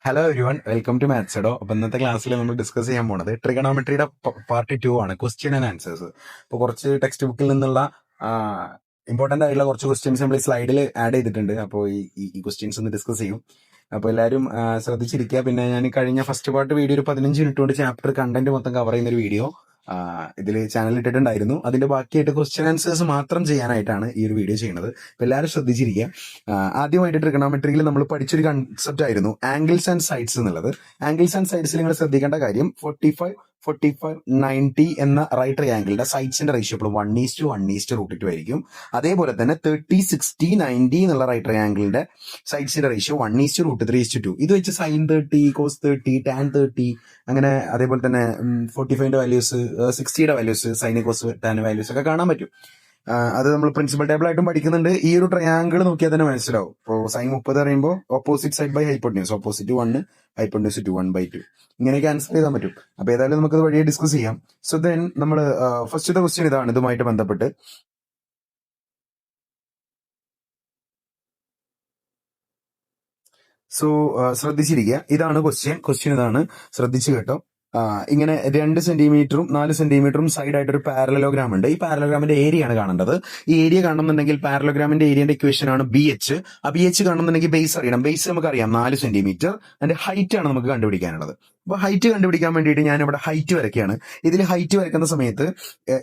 Hello everyone, welcome to Mathsdo. അപ്പൊ ഇന്നത്തെ ക്ലാസ്സിൽ നമ്മൾ ഡിസ്കസ് ചെയ്യാൻ പോണത് ട്രിഗണോമെട്രിയുടെ പാർട്ട് 2 ആണ്, ക്വസ്റ്റ്യൻ ആൻഡ് ആൻസേഴ്സ്. അപ്പോൾ കുറച്ച് ടെക്സ്റ്റ് ബുക്കിൽ നിന്നുള്ള ഇമ്പോർട്ടന്റ് ആയിട്ടുള്ള കുറച്ച് ക്വസ്റ്റ്യൻസ് നമ്മൾ ഈ സ്ലൈഡിൽ ആഡ് ചെയ്തിട്ടുണ്ട്. അപ്പോൾ ഈ ക്വസ്റ്റ്യൻസ് ഒന്ന് ഡിസ്കസ് ചെയ്യും. അപ്പോൾ എല്ലാവരും ശ്രദ്ധിച്ചിരിക്കുക. പിന്നെ ഞാൻ കഴിഞ്ഞ ഫസ്റ്റ് പാർട്ട് വീഡിയോ ഒരു 15 മിനിറ്റ് കൊണ്ട് ചാപ്റ്റർ കണ്ടന്റ് മൊത്തം കവർ ചെയ്യുന്ന ഒരു വീഡിയോ ഇതിൽ ചാനൽ ഇട്ടിട്ടുണ്ടായിരുന്നു. അതിന്റെ ബാക്കിയായിട്ട് ക്വസ്റ്റ്യൻ ആൻസേഴ്സ് മാത്രം ചെയ്യാനായിട്ടാണ് ഈ ഒരു വീഡിയോ ചെയ്യുന്നത്. അപ്പോൾ എല്ലാവരും ശ്രദ്ധിച്ചിരിക്കുക. ആദ്യമായിട്ട് ട്രിഗണോമെട്രിയിൽ നമ്മൾ പഠിച്ചൊരു കൺസെപ്റ്റ് ആയിരുന്നു ആംഗിൾസ് ആൻഡ് സൈഡ്സ് എന്നുള്ളത്. ആംഗിൾസ് ആൻഡ് സൈഡ്സിൽ നിങ്ങൾ ശ്രദ്ധിക്കേണ്ട കാര്യം 45, 90 എന്ന റൈറ്റ് ട്രയാംഗിളിന്റെ സൈഡ്സിന്റെ റേഷ്യോ എപ്പോഴും 1:1:√2 ആയിരിക്കും. അതേപോലെ തന്നെ 30, 60, 90 എന്നുള്ള റൈറ്റ് ട്രയാംഗിളിന്റെ സൈഡ്സിന്റെ റേഷ്യോ 1:√3:2. ഇത് വെച്ച് സൈൻ 30, കോസ് 30, ടാൻ 30 അങ്ങനെ, അതേപോലെ തന്നെ 45ന്റെ വാല്യൂസ്, 60യുടെ values, sine cos tan values ഒക്കെ കാണാൻ പറ്റും. അത് നമ്മൾ പ്രിൻസിപ്പൽ ടേബിൾ ആയിട്ടും പഠിക്കുന്നുണ്ട്. ഈ ഒരു ട്രയാംഗിൾ നോക്കിയാൽ തന്നെ മനസ്സിലാവും. ഇപ്പോൾ സൈൻ 30 പറയുമ്പോൾ opposite side by hypotenuse, opposite 1, hypotenuse 2, 1/2 ഇങ്ങനെയൊക്കെ ആൻസർ ചെയ്താൽ പറ്റും. അപ്പൊ ഏതായാലും നമുക്കത് വഴിയെ ഡിസ്കസ് ചെയ്യാം. സോ ദെൻ നമ്മൾ ഫസ്റ്റത്തെ ക്വസ്റ്റ്യൻ ഇതാണ്, ഇതുമായിട്ട് ബന്ധപ്പെട്ട്. സോ ശ്രദ്ധിച്ചിരിക്കുക, ഇതാണ് ക്വസ്റ്റ്യൻ ഇതാണ്, ശ്രദ്ധിച്ചു കേട്ടോ. ഇങ്ങനെ 2 സെന്റിമീറ്ററും 4 സെന്റിമീറ്ററും സൈഡ് ആയിട്ട് ഒരു പാരലലോഗ്രാം ഉണ്ട്. ഈ പാരലലോഗ്രാമിന്റെ ഏരിയ ആണ് കാണേണ്ടത്. ഈ ഏരിയ കാണുന്നുണ്ടെങ്കിൽ പാരലലോഗ്രാമിന്റെ ഏരിയന്റെ ഇക്വേഷൻ ആണ് BH. ആ BH കാണുന്നുണ്ടെങ്കിൽ ബേസ് അറിയണം. ബേസ് നമുക്കറിയാം 4 സെന്റിമീറ്റർ. അതിന്റെ ഹൈറ്റ് ആണ് നമുക്ക് കണ്ടുപിടിക്കാനുള്ളത്. അപ്പൊ ഹൈറ്റ് കണ്ടുപിടിക്കാൻ വേണ്ടിയിട്ട് ഞാൻ ഇവിടെ ഹൈറ്റ് വരയ്ക്കുകയാണ്. ഇതിൽ ഹൈറ്റ് വരയ്ക്കുന്ന സമയത്ത്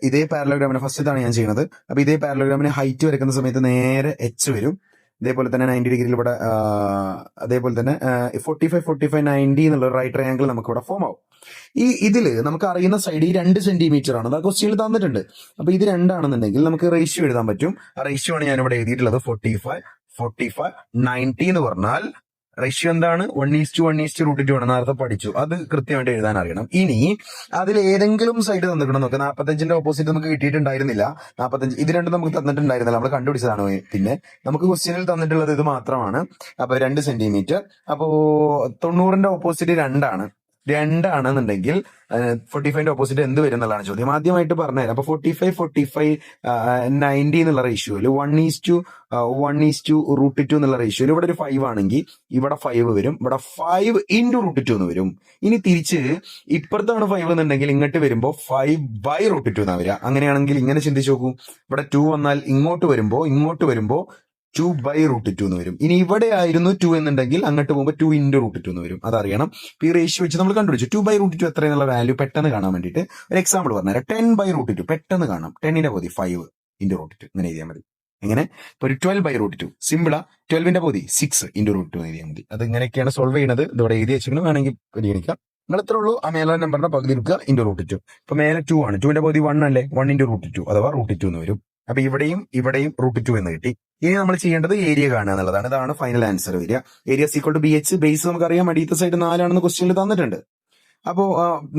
ഇതേ പാരലലോഗ്രാമിനെ ഫസ്റ്റ് ഇതാണ് ഞാൻ ചെയ്യുന്നത്. അപ്പൊ ഇതേ പാരലലോഗ്രാമിനെ ഹൈറ്റ് വരയ്ക്കുന്ന സമയത്ത് നേരെ H വരും. ഇതേപോലെ തന്നെ 90 ഡിഗ്രിയിൽ ഇവിടെ, അതേപോലെ തന്നെ 45, 45, 90 എന്നുള്ള റൈറ്റ് ട്രയാംഗിൾ നമുക്ക് ഇവിടെ ഫോം ആവും. ഇതില് നമുക്ക് അറിയുന്ന സൈഡ് ഈ 2 സെന്റിമീറ്റർ ആണ്. അത് ക്വസ്റ്റ്യനിൽ തന്നിട്ടുണ്ട്. അപ്പൊ ഇത് 2 ആണെന്നുണ്ടെങ്കിൽ നമുക്ക് റേഷ്യോ എഴുതാൻ പറ്റും. ആ റേഷ്യോ ആണ് ഞാൻ ഇവിടെ എഴുതിയിട്ടുള്ളത്. 45, 45, 90 എന്ന് പറഞ്ഞാൽ റേഷ്യോ എന്താണ്? 1:1:√2 ആണ്. നേരത്തെ പഠിച്ചു. അത് കൃത്യമായിട്ട് എഴുതാൻ അറിയണം. ഇനി അതിൽ ഏതെങ്കിലും സൈഡ് തന്നിക്കണം നോക്കാം. 45ന്റെ ഓപ്പോസിറ്റ് നമുക്ക് കിട്ടിയിട്ടുണ്ടായിരുന്നില്ല. 45 ഇത് രണ്ടും നമുക്ക് തന്നിട്ടുണ്ടായിരുന്നില്ല, നമ്മൾ കണ്ടുപിടിച്ചതാണ്. പിന്നെ നമുക്ക് ക്വസ്റ്റ്യനിൽ തന്നിട്ടുള്ളത് ഇത് മാത്രമാണ്. അപ്പൊ 2 സെന്റിമീറ്റർ. അപ്പോ 90ന്റെ ഓപ്പോസിറ്റ് 2 ആണെന്നുണ്ടെങ്കിൽ 45ന്റെ ഓപ്പോസിറ്റ് എന്ത് വരും എന്നുള്ളതാണ് ചോദ്യം. ആദ്യമായിട്ട് പറഞ്ഞുതരാം. അപ്പൊ 45, 45, 90 എന്നുള്ള റേഷ്യോയിൽ 1:1:√2 എന്നുള്ള റേഷ്യോയിൽ ഇവിടെ ഒരു 5 ആണെങ്കിൽ ഇവിടെ 5 വരും. ഇവിടെ 5:√2 എന്ന് വരും. ഇനി തിരിച്ച് ഇപ്പുറത്താണ് 5 എന്നുണ്ടെങ്കിൽ ഇങ്ങോട്ട് വരുമ്പോൾ 5/√2 എന്നാ വരിക. അങ്ങനെയാണെങ്കിൽ ഇങ്ങനെ ചിന്തിച്ചു നോക്കൂ. ഇവിടെ 2 വന്നാൽ ഇങ്ങോട്ട് വരുമ്പോ 2/√2 എന്ന് വരും. ഇനി ഇവിടെ ആയിരുന്നു 2 എന്നുണ്ടെങ്കിൽ അങ്ങോട്ട് പോകുമ്പോൾ 2:√2 എന്ന് വരും. അതറിയണം. ഈ റേഷ്യോ വെച്ച് നമ്മൾ കണ്ടുപിടിച്ചു. 2/√2 എത്ര എന്നുള്ള വാല്യൂ പെട്ടെന്ന് കാണാൻ വേണ്ടിയിട്ട് ഒരു എക്സാമ്പിൾ പറഞ്ഞുതരാം. 10/√2 പെട്ടെന്ന് കാണാം. 10ന്റെ പകുതി 5:√2 ഇങ്ങനെ എഴുതിയാൽ മതി. എങ്ങനെ? ഇപ്പൊ ഒരു 12/√2 സിമ്പിളാ. 12ന്റെ പകുതി 6:√2 എഴുതിയാൽ മതി. അത് ഇങ്ങനെയൊക്കെയാണ് സോൾവ് ചെയ്യുന്നത്. ഇതോടെ എഴുതി വെച്ചിട്ട് വേണമെങ്കിൽ പരിഗണിക്കാം. നിങ്ങൾ എത്ര ഉള്ളൂ? ആ മേലെ നമ്പറിന്റെ പകുതി എടുക്കുക, *√2. ഇപ്പൊ മേലെ 2 ആണ്. 2ന്റെ പകുതി 1 അല്ലേ? 1:√2 അഥവാ √2 എന്ന് വരും. അപ്പൊ ഇവിടെയും √2 എന്ന് കിട്ടി. ഇനി നമ്മൾ ചെയ്യേണ്ടത് ഏരിയ കാണുക എന്നുള്ളതാണ്. ഇതാണ് ഫൈനൽ ആൻസർ വരിക. Area = BH. ബേസ് നമുക്കറിയാം, അടിയത്തെ സൈഡ് 4 ആണെന്ന് ക്വസ്റ്റ്യനിൽ തന്നിട്ടുണ്ട്. അപ്പോ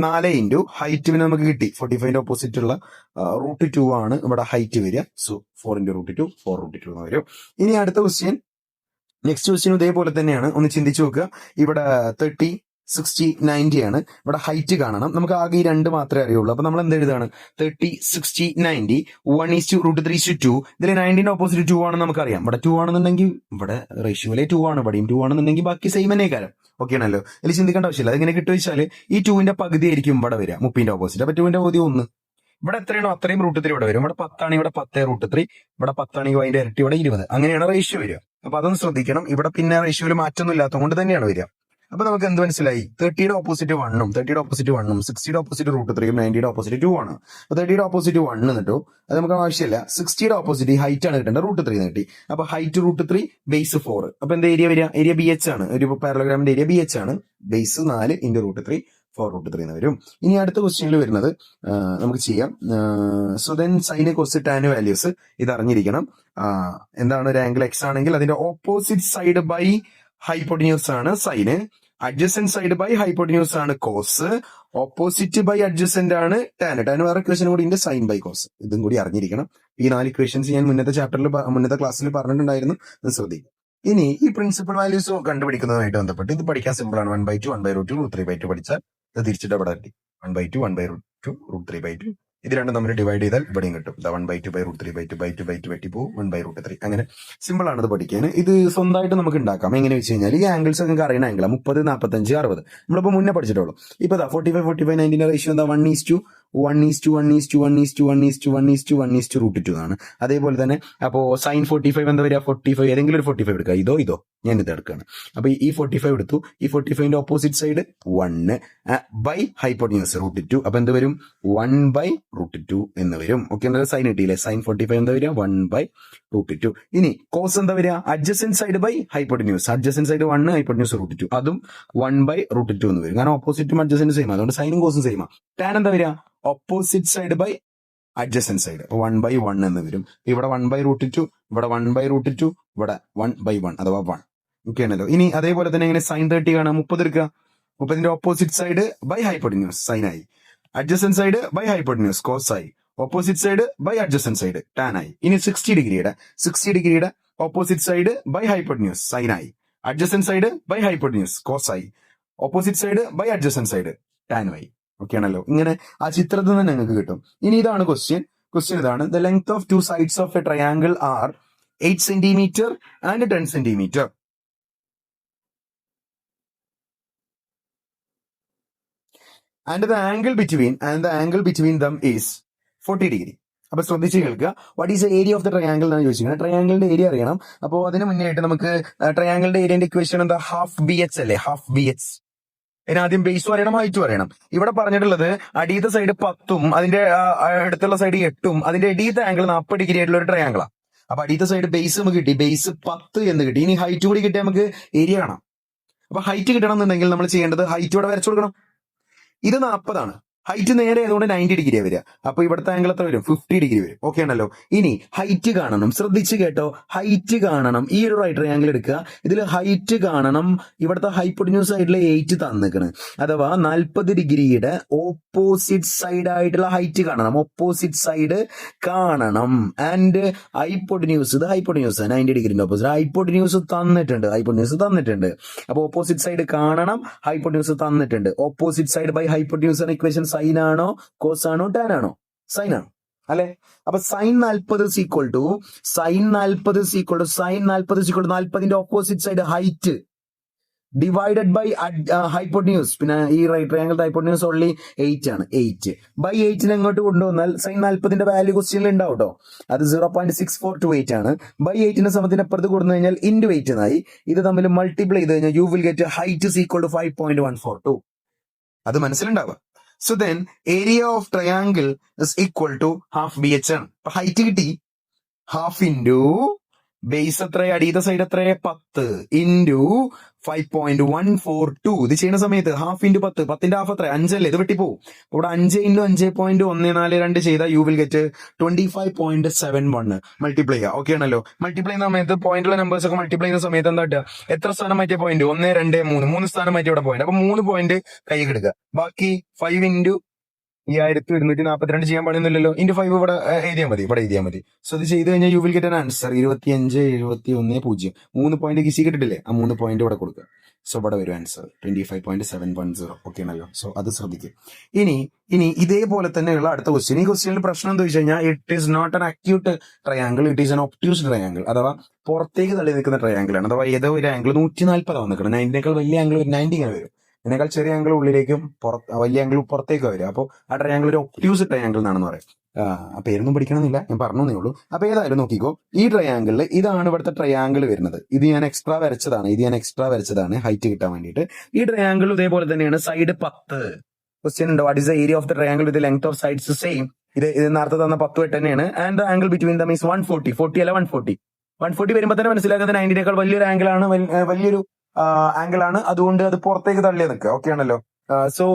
4 ഇൻറ്റു ഹൈറ്റ് പിന്നെ നമുക്ക് കിട്ടി. 45ന്റെ ഓപ്പോസിറ്റ് ഉള്ള √2 ആണ് ഇവിടെ ഹൈറ്റ് വരിക. സോ 4:√2 4√2 എന്ന് വരും. ഇനി അടുത്ത ക്വസ്റ്റ്യൻ, നെക്സ്റ്റ് ക്വസ്റ്റ്യൻ ഇതേപോലെ തന്നെയാണ്. ഒന്ന് ചിന്തിച്ചു നോക്കുക. ഇവിടെ 30, 60, 90 ആണ്. ഇവിടെ ഹൈറ്റ് കാണണം. നമുക്ക് ആകെ ഈ 2 മാത്രമേ അറിയുള്ളൂ. അപ്പൊ നമ്മൾ എന്ത് എഴുതാണ്? 30, 60, 90 1:√3:2. ഇതിൽ 90ന്റെ ഓപ്പോസിറ്റ് 2 ആണെന്ന് നമുക്കറിയാം. ഇവിടെ 2 ആണെന്നുണ്ടെങ്കിൽ ഇവിടെ റേഷ്യോയിലെ 2 ആണ്. ഇവിടെയും 2 ആണെന്നുണ്ടെങ്കിൽ ബാക്കി സെയിം തന്നെ കാര്യം. ഓക്കെ ആണല്ലോ. ഇതിൽ ചിന്തിക്കേണ്ട ആവശ്യമില്ല. അതെങ്ങനെ കിട്ടുക വെച്ചാൽ ഈ 2ന്റെ പകുതി ആയിരിക്കും ഇവിടെ വരിക, 30ന്റെ ഓപ്പോസിറ്റ്. അപ്പൊ 2ന്റെ പകുതി 1. ഇവിടെ എത്രയാണോ അത്രയും √3 ഇവിടെ വരും. ഇവിടെ 10 ആണെങ്കിൽ ഇവിടെ 10√3, ഇവിടെ 10 ആണെങ്കിൽ അതിന്റെ ഇരട്ടി, ഇവിടെ 20. അങ്ങനെയാണ് റേഷ്യോ വരിക. അപ്പൊ അതൊന്ന് ശ്രദ്ധിക്കണം. ഇവിടെ പിന്നെ റേഷ്യോയിൽ മാറ്റൊന്നും ഇല്ലാത്തതുകൊണ്ട് തന്നെയാണ് വരിക. അപ്പൊ നമുക്ക് എന്ത് മനസ്സിലായി? 30യുടെ ഓപ്പോസിറ്റ് 1ഉം 60യുടെ ഓപ്പോസിറ്റ് √3ഉം 90യുടെ ഓപ്പോസിറ്റ് 2 ആണ്. അപ്പൊ 30യുടെ ഓപ്പോസിറ്റ് 1 കിട്ടും. അത് നമുക്ക് ആവശ്യമില്ല. 60യുടെ ഓപ്പോസിറ്റ് ഹൈറ്റ് ആണ് കിട്ടേണ്ടത്, √3 എന്ന് കിട്ടി. അപ്പൊ ഹൈറ്റ് √3, ബേസ് 4. അപ്പൊ എന്താ ഏരിയ വരിക? ഏരിയ BH ആണ്. ഒരു പാരലലോഗ്രാമിന്റെ ഏരിയ BH ആണ്. ബേസ് 4 × √3 4√3 എന്ന് വരും. ഇനി അടുത്ത ക്വസ്റ്റ്യനിൽ വരുന്നത് നമുക്ക് ചെയ്യാം. So then sine cos tan values ഇത് അറിഞ്ഞിരിക്കണം. എന്താണ്? ഒരു ആംഗിൾ X ആണെങ്കിൽ അതിന്റെ ഓപ്പോസിറ്റ് സൈഡ് ബൈ ഹൈപ്പോട്ടന്യൂസ് ആണ് sine. Adjacent side by hypotenuse ആണ് കോസ്. ഓപ്പോസിറ്റ് ബൈ അഡ്ജസന്റ് ആണ് ടാൻ. ടാൻ വേറെ ഇക്വേഷൻ കൂടി ഉണ്ട്, സൈൻ ബൈ കോസ്. ഇതും കൂടി അറിഞ്ഞിരിക്കണം. ഈ 4 ഇക്വേഷൻസ് ഞാൻ മുന്നത്തെ ക്ലാസ്സിൽ പറഞ്ഞിട്ടുണ്ടായിരുന്നു. ശ്രദ്ധിക്കുക. ഇനി ഈ പ്രിൻസിപ്പൽ വാല്യൂസ് കണ്ടുപിടിക്കുന്നതുമായിട്ട് ബന്ധപ്പെട്ട് ഇത് പഠിക്കാൻ സിമ്പിൾ ആണ്. 1/2 1/√2 √3/2 പഠിച്ചാൽ ഇത് തിരിച്ചിട്ട് അവിടെ കിട്ടി. 1/2 1/√2 √3/2 ഇത് രണ്ടും നമ്മൾ ഡിവൈഡ് ചെയ്താൽ ഇവിടെയും കിട്ടും. 1/2/√3/2/2 1/√3 അങ്ങനെ സിമ്പിൾ ആണ് ഇത് പഠിക്കാൻ. ഇത് സ്വന്തമായിട്ട് നമുക്ക് ഉണ്ടാക്കാം. എങ്ങനെ വെച്ച് കഴിഞ്ഞാൽ ഈ ആംഗിൾസ് നിങ്ങൾക്ക് അറിയുന്ന ആംഗിളാണ് 30, 45, 60 നമ്മളിപ്പോൾ മുന്നേ പഠിച്ചിട്ടുള്ളൂ. ഇപ്പൊ 45, 90 റേഷ്യോ എന്താ 1:1:1:1:1:1:1:2 ആണ്. അതേപോലെ തന്നെ അപ്പോ സൈൻ 45 എന്താ വരിക 45, ഏതെങ്കിലും ഒരു 45 എടുക്കുക. ഇതോ ഞാൻ ഇത് എടുക്കുകയാണ്. അപ്പൊ ഈ 45 എടുത്തു. ഈ 45ന്റെ ഓപ്പോസിറ്റ് സൈഡ് 1 ബൈ ഹൈപ്പോട്ടന്യൂസ് √2. അപ്പൊ എന്ത് വരും 1/√2 എന്ന് വരും. ഓക്കെ, എന്താ സൈൻ കിട്ടിയില്ലേ? സൈൻ 45 എന്താ വരിക 1/√2. ഇനി കോസ് എന്താ വരിക adjacent side by hypotenuse. Adjacent side 1 hypotenuse √2 അതും 1/√2 എന്ന് വരും. കാരണം ഓപ്പോസിറ്റും അഡ്ജസന്റ് സെയിം, അതുകൊണ്ട് സൈനും കോസും സെയിം. ടാൻ എന്താ വരിക opposite side by adjacent side 1/1 എന്ന് വരും. ഇവിടെ 1/√2, ഇവിടെ 1/√2, ഇവിടെ 1/1 അഥവാ 1. ഓക്കെ ആണല്ലോ. ഇനി അതേപോലെ തന്നെ ഇങ്ങനെ സൈൻ 30 കാണാം. 30 എടുക്കുക. 30ന്റെ opposite side by hypotenuse sine ആയി. Adjacent side by hypotenuse cos ആയി. Opposite side by adjacent side tan ആയി. ഇനി 60 ഡിഗ്രിയുടെ opposite side by hypotenuse sine ആയി. Adjacent side by hypotenuse cos ആയി. Opposite side by adjacent side tan ആയി. Okay ആണല്ലോ. ഇങ്ങനെ ആ ചിത്രത്തിൽ നിന്ന് നിങ്ങൾക്ക് കിട്ടും. ഇനി ഇതാണ് ക്വസ്റ്റ്യൻ ഇതാണ്. The length of 2 sides of a triangle are 8 centimeter and 10 centimeter. And the angle between them is 40 degree. അപ്പൊ ശ്രദ്ധിച്ച് കേൾക്കുക. What is the area of the triangle എന്നാണ് ചോദിച്ചിരിക്കുന്നത്. ട്രയാങ്കിളിന്റെ ഏരിയ അറിയണം. അപ്പോൾ അതിന് മുന്നേ ആയിട്ട് നമുക്ക് ട്രയാങ്കിളിന്റെ ഏരിയന്റെ ഇക്വേഷൻ എന്താ ഹാഫ് BH അല്ലേ, ഹാഫ് BH. ആദ്യം ബേസ് അറിയണം, ഹൈറ്റ് അറിയണം. ഇവിടെ പറഞ്ഞിട്ടുള്ളത് അടിയത്തെ സൈഡ് 10ഉം അതിന്റെ അടുത്തുള്ള സൈഡ് 8ഉം അതിന്റെ അടിയത്തെ ആംഗിൾ 40 ഡിഗ്രി ആയിട്ടുള്ള ഒരു ട്രയാങ്കിളാണ്. അപ്പൊ അടിയത്തെ സൈഡ് ബേസ് നമുക്ക് കിട്ടി, ബേസ് 10 എന്ന് കിട്ടി. ഇനി ഹൈറ്റ് കൂടി കിട്ടിയാൽ നമുക്ക് ഏരിയ കാണാം. അപ്പൊ ഹൈറ്റ് കിട്ടണം എന്നുണ്ടെങ്കിൽ നമ്മൾ ചെയ്യേണ്ടത് ഹൈറ്റ് ഇവിടെ വരച്ചു കൊടുക്കണം. ഇത് 40 ആണ്. ഹൈറ്റ് നേരെ ആയതുകൊണ്ട് 90 ഡിഗ്രിയാണ് വരിക. അപ്പൊ ഇവിടുത്തെ ആംഗിൾ എത്ര വരും 50 ഡിഗ്രി വരും. ഓക്കെ ആണല്ലോ. ഇനി ഹൈറ്റ് കാണണം. ശ്രദ്ധിച്ച് കേട്ടോ, ഹൈറ്റ് കാണണം. ഈ ഒരു റൈറ്റ് ട്രയാങ്കിൾ എടുക്കുക. ഇതിൽ ഹൈറ്റ് കാണണം. ഇവിടുത്തെ ഹൈപ്പോട്ടന്യൂസ് സൈഡിലെ 8 തന്നിക്കണ്. അഥവാ 40 ഡിഗ്രിയുടെ ഓപ്പോസിറ്റ് സൈഡ് ആയിട്ടുള്ള ഹൈറ്റ് കാണണം. ഓപ്പോസിറ്റ് സൈഡ് കാണണം. ആൻഡ് ഹൈപ്പോട്ടന്യൂസ്, ഇത് ഹൈപ്പോട്ടന്യൂസ് 90 ഡിഗ്രിന്റെ ഓപ്പോസിറ്റ് ഹൈപ്പോട്ടന്യൂസ് തന്നിട്ടുണ്ട്. അപ്പൊ ഓപ്പോസിറ്റ് സൈഡ് കാണണം. ഹൈപ്പോട്ടന്യൂസ് തന്നിട്ടുണ്ട്. ഓപ്പോസിറ്റ് സൈഡ് ബൈ ഹൈപ്പോട്ടന്യൂസ് ആണ് ഇക്വേഷൻ. സൈൻ ആണോ കോസ് ആണോ ടാൻ ആണോ? സൈൻ ആണ് അല്ലെ. അപ്പൊ സൈൻ 40 40ന്റെ opposite side height divided by hypotenuse. പിന്നെ ഈ റൈറ്റ് ട്രയാങ്കിൾ ഹൈപ്പോട്ടന്യൂസ് ഓൺലി 8 ആണ്. 8 ബൈ 8 അങ്ങോട്ട് കൊണ്ടുവന്നാൽ സൈൻ 40ന്റെ വാല്യൂ ക്വസ്റ്റ്യനിൽ ഉണ്ടാവും കേട്ടോ. അത് 0.6428 ആണ്. ബൈ 8ന്റെ സമയത്തിന് അപ്പുറത്ത് കൊടുത്തു കഴിഞ്ഞാൽ ഇൻറ്റു 8 എന്നായി. ഇത് തമ്മിൽ മൾട്ടിപ്ലൈ ചെയ്ത് കഴിഞ്ഞാൽ you will get height is equal to 5.142. അത് മനസ്സിലുണ്ടാവുക. So then area of triangle is equal to half BH ആണ്. അപ്പൊ ഹൈറ്റ് കിട്ടി. ഹാഫ് ഇൻറ്റു ബേസ് എത്ര, അടിയത്തെ സൈഡ് എത്ര 10 ഇൻറ്റു 5.142. ഇത് ചെയ്യുന്ന സമയത്ത് ഹാഫ് ഇൻറ്റു 10, 10ന്റെ ഹാഫ് എത്ര 5 അല്ലേ, ഇത് വെട്ടിപ്പോവും. ഇവിടെ 5 ഇൻറ്റു 5.142 ചെയ്താൽ യു വിൽ ഗെറ്റ് 25.71 മൾട്ടിപ്ലൈ ചെയ്യുക. ഓക്കെ ആണല്ലോ. മൾട്ടിപ്ലൈ ചെയ്യുന്ന സമയത്ത് പോയിന്റുള്ള നമ്പേഴ്സ് ഒക്കെ മൾട്ടിപ്ലൈ ചെയ്യുന്ന സമയത്ത് എന്താ കിട്ടുക, എത്ര സ്ഥാനം മാറ്റിയ പോയിന്റ് 1, 2, 3 സ്ഥാനം മാറ്റിയ ഇവിടെ പോയിന്റ്. അപ്പൊ 3 പോയിന്റ് കൈയ്ക്ക് എടുക്കുക. ബാക്കി 5 ഇൻറ്റു 5242 ചെയ്യാൻ പാടുന്നില്ലല്ലോ. ഇൻറ്റു 5 ഇവിടെ എഴുതിയാൽ മതി. സോ ഇത് ചെയ്ത് കഴിഞ്ഞാൽ you will get an answer 25.71.0. 3 point കിസി കിട്ടിട്ടില്ലേ, ആ 3 പോയിന്റ് ഇവിടെ കൊടുക്കുക. സോ ഇവിടെ വരും ആൻസർ 25.710. ഓക്കെ ആണല്ലോ. സോ അത് ശ്രദ്ധിക്കും. ഇനി ഇതേപോലെ തന്നെയുള്ള അടുത്ത ക്വസ്റ്റ്യൻ. ഈ ക്വസ്റ്റ്യനിൽ പ്രശ്നം എന്താ വെച്ച് കഴിഞ്ഞാൽ it is not an acute triangle, it is an obtuse triangle. അഥവാ പുറത്തേക്ക് തള്ളി നിൽക്കുന്ന ട്രയാങ്കിൾ ആണ്. അഥവാ ഏതോ ഒരു ആംഗിൾ 140 നിൽക്കണം. 90നേക്കാൾ വലിയ ആംഗിൾ 90 ഇങ്ങനെ വരും. ഇതിനേക്കാൾ ചെറിയ ആംഗിൾ ഉള്ളിലേക്കും വലിയ ആംഗിൾ പുറത്തേക്ക് വരും. അപ്പോൾ ആ ട്രയാങ്കിൾ ഒരു ഒബ്റ്റ്യൂസ് ട്രയാങ്കിൾ എന്നാണെന്ന് പറയും. പേരൊന്നും പഠിക്കണമെന്നില്ല, ഞാൻ പറഞ്ഞേ ഉള്ളൂ. അപ്പൊ ഏതായാലും നോക്കിക്കോ, ഈ ട്രയാങ്കിളിൽ ഇതാണ് ഇവിടുത്തെ ട്രയാങ്കിൾ വരുന്നത്. ഇത് ഞാൻ എക്സ്ട്രാ വരച്ചതാണ് ഹൈറ്റ് കിട്ടാൻ വേണ്ടിയിട്ട്. ഈ ട്രയാങ്കിൾ ഇതേപോലെ തന്നെയാണ്. സൈഡ് 10. ക്വസ്റ്റ്യൻ ഉണ്ടോ, what is the area of the triangle with length of sides same. ഇത് നേരത്തെ തന്ന 10 8 തന്നെയാണ്. And the angle between them is 140 അല്ല 140 വരുമ്പോൾ തന്നെ മനസ്സിലാക്കുന്നത് 90നേക്കാൾ വലിയൊരു ആംഗിൾ ആണ്, വലിയൊരു ആംഗിൾ ആണ്. അതുകൊണ്ട് അത് പുറത്തേക്ക് തള്ളിയ നിൽക്കുക. ഓക്കെ ആണല്ലോ. സോ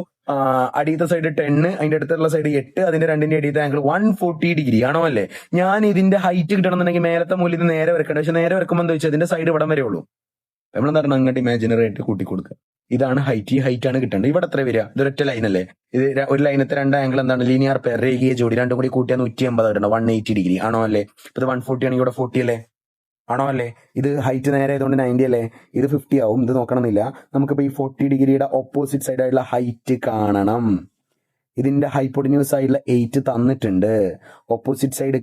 അടിയത്തെ സൈഡ് 10, അതിന്റെ അടുത്തുള്ള സൈഡ് 8, അതിന്റെ രണ്ടിന്റെ അടിയത്തെ ആംഗിൾ 140 ഡിഗ്രി ആണോ അല്ലേ. ഞാൻ ഇതിന്റെ ഹൈറ്റ് കിട്ടണമെന്നുണ്ടെങ്കിൽ മേലത്തെ മൂല്യം ഇത് നേരെ വരക്കേണ്ട. പക്ഷെ നേരെ വരക്കുമ്പോൾ എന്താ വെച്ചാൽ ഇതിന്റെ സൈഡ് ഇവിടം വരെ ഉള്ളൂ. നമ്മളെന്താ പറയുക, അങ്ങോട്ട് ഇമാജിനറി ആയിട്ട് കൂട്ടി കൊടുക്കുക. ഇതാണ് ഹൈറ്റ്. ഈ ഹൈറ്റ് ആണ് കിട്ടേണ്ടത്. ഇവിടെ എത്ര വരിക, ഇതൊരൊറ്റ ലൈൻ അല്ലേ. ഇത് ഒരു ലൈനത്തെ 2 ആംഗിൾ എന്താണ്, ലീനിയർ പെയർ, രേഖീയ ജോഡി. രണ്ടും കൂടി കൂട്ടിയാൽ 180 കിട്ടണം. 180 ഡിഗ്രി ആണോ അല്ലേ. ഇപ്പൊ ഇത് 140 ആണെങ്കിൽ ഇവിടെ 40 അല്ലേ, ആണോ അല്ലേ. ഇത് ഹൈറ്റ് നേരെ ആയതുകൊണ്ട് 90 അല്ലേ, ഇത് 50 ആവും. ഇത് നോക്കണമെന്നില്ല. നമുക്കിപ്പോ ഈ 40 ഡിഗ്രിയുടെ ഓപ്പോസിറ്റ് സൈഡ് ആയിട്ടുള്ള ഹൈറ്റ് കാണണം. ഇതിന്റെ ഹൈപ്പോട്ടിന്യൂസ് ആയിട്ടുള്ള 8 തന്നിട്ടുണ്ട്. ഓപ്പോസിറ്റ് സൈഡ്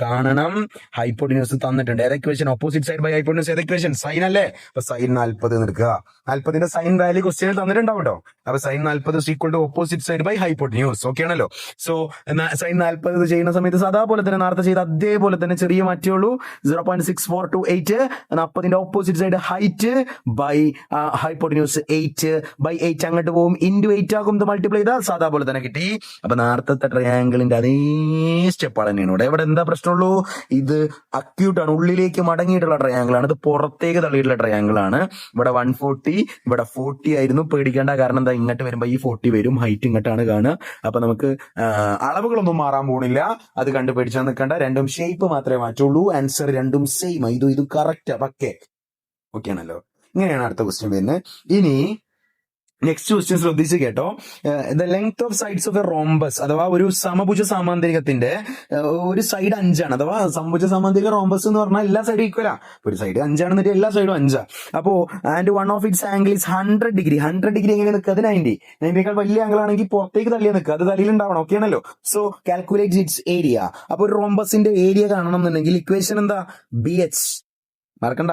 കാണണം. ഹൈപ്പോട്ടിന്യൂസ് തന്നിട്ടുണ്ട്. ഏത് equation? Opposite side by hypotenuse. ഏത് ഇക്വേഷൻ? സൈൻ അല്ലേ? അപ്പൊ സൈൻ 40 എടുക്കുക. 40ന്റെ സൈൻ വാല്യൂ ക്വസ്റ്റ്യൻ തന്നിട്ടുണ്ടാവും കേട്ടോ. അപ്പൊ sine 40 equal to opposite side by hypotenuse. Okay ആണല്ലോ. സോ സൈൻ 40 ചെയ്യുന്ന സമയത്ത് സാധാപോലെ തന്നെ നേരത്തെ ചെയ്ത അതേപോലെ തന്നെ ചെറിയ മാറ്റേ ഉള്ളൂ. 0.6428 40ന്റെ opposite side height by hypotenuse 8 by 8 അങ്ങോട്ട് പോകും. ഇൻറ്റു 8 ആകും. മൾട്ടിപ്ലൈ ചെയ്താൽ സാധാ പോലെ തന്നെ കിട്ടി. അപ്പൊ നേരത്തെ ട്രയാങ്കിളിന്റെ അതേ സ്റ്റെപ്പാണ് തന്നെയാണ് ഇവിടെ. ഇവിടെ എന്താ പ്രശ്നമുള്ളൂ? ഇത് അക്യൂട്ടാണ്, ഉള്ളിലേക്ക് മടങ്ങിയിട്ടുള്ള ട്രയാങ്കിൾ ആണ്. ഇത് പുറത്തേക്ക് തള്ളിയിട്ടുള്ള ട്രയാങ്കിൾ ആണ്. ഇവിടെ 140, ഇവിടെ 40 ആയിരുന്നു. പേടിക്കേണ്ട, കാരണം എന്താ, ഇങ്ങോട്ട് വരുമ്പോ ഈ 40 വരും. ഹൈറ്റ് ഇങ്ങോട്ടാണ് കാണുക. അപ്പൊ നമുക്ക് അളവുകളൊന്നും മാറാൻ പോണില്ല. അത് കണ്ടുപിടിച്ചാൽ നിൽക്കണ്ട. രണ്ടും ഷേപ്പ് മാത്രമേ മാറ്റുള്ളൂ. ആൻസർ രണ്ടും സെയിം. ഇതും കറക്റ്റ് പക്കേ. ഓക്കെ ആണല്ലോ. ഇങ്ങനെയാണ് അടുത്ത ക്വസ്റ്റ്യൻ വരുന്നത്. ഇനി നെക്സ്റ്റ് ക്വസ്റ്റ്യൻ ശ്രദ്ധിച്ച് കേട്ടോ. The length of sides of A rhombus, അഥവാ ഒരു സമഭുജ സാമാന്തരികത്തിന്റെ ഒരു സൈഡ് 5 ആണ്. അഥവാ സമഭുജ സാമാന്തരിക റോംബസ് എന്ന് പറഞ്ഞാൽ എല്ലാ സൈഡും ഈക്വലാ. ഒരു സൈഡ് 5 ആണെന്നിട്ട് എല്ലാ സൈഡും 5. അപ്പോ and one of its angle is 100 degree. 100 degree എങ്ങനെ നിൽക്കുക? അത് 90 വലിയ ആംഗിൾ ആണെങ്കിൽ പുറത്തേക്ക് തള്ളിയാൽ നിൽക്കുക. അത് തലയിലുണ്ടാവണം. ഓക്കെ ആണല്ലോ. So calculate it's area. അപ്പൊ ഒരു റോംബസിന്റെ ഏരിയ കാണണം എന്നുണ്ടെങ്കിൽ ഇക്വേഷൻ എന്താ? BH. മറക്കണ്ട.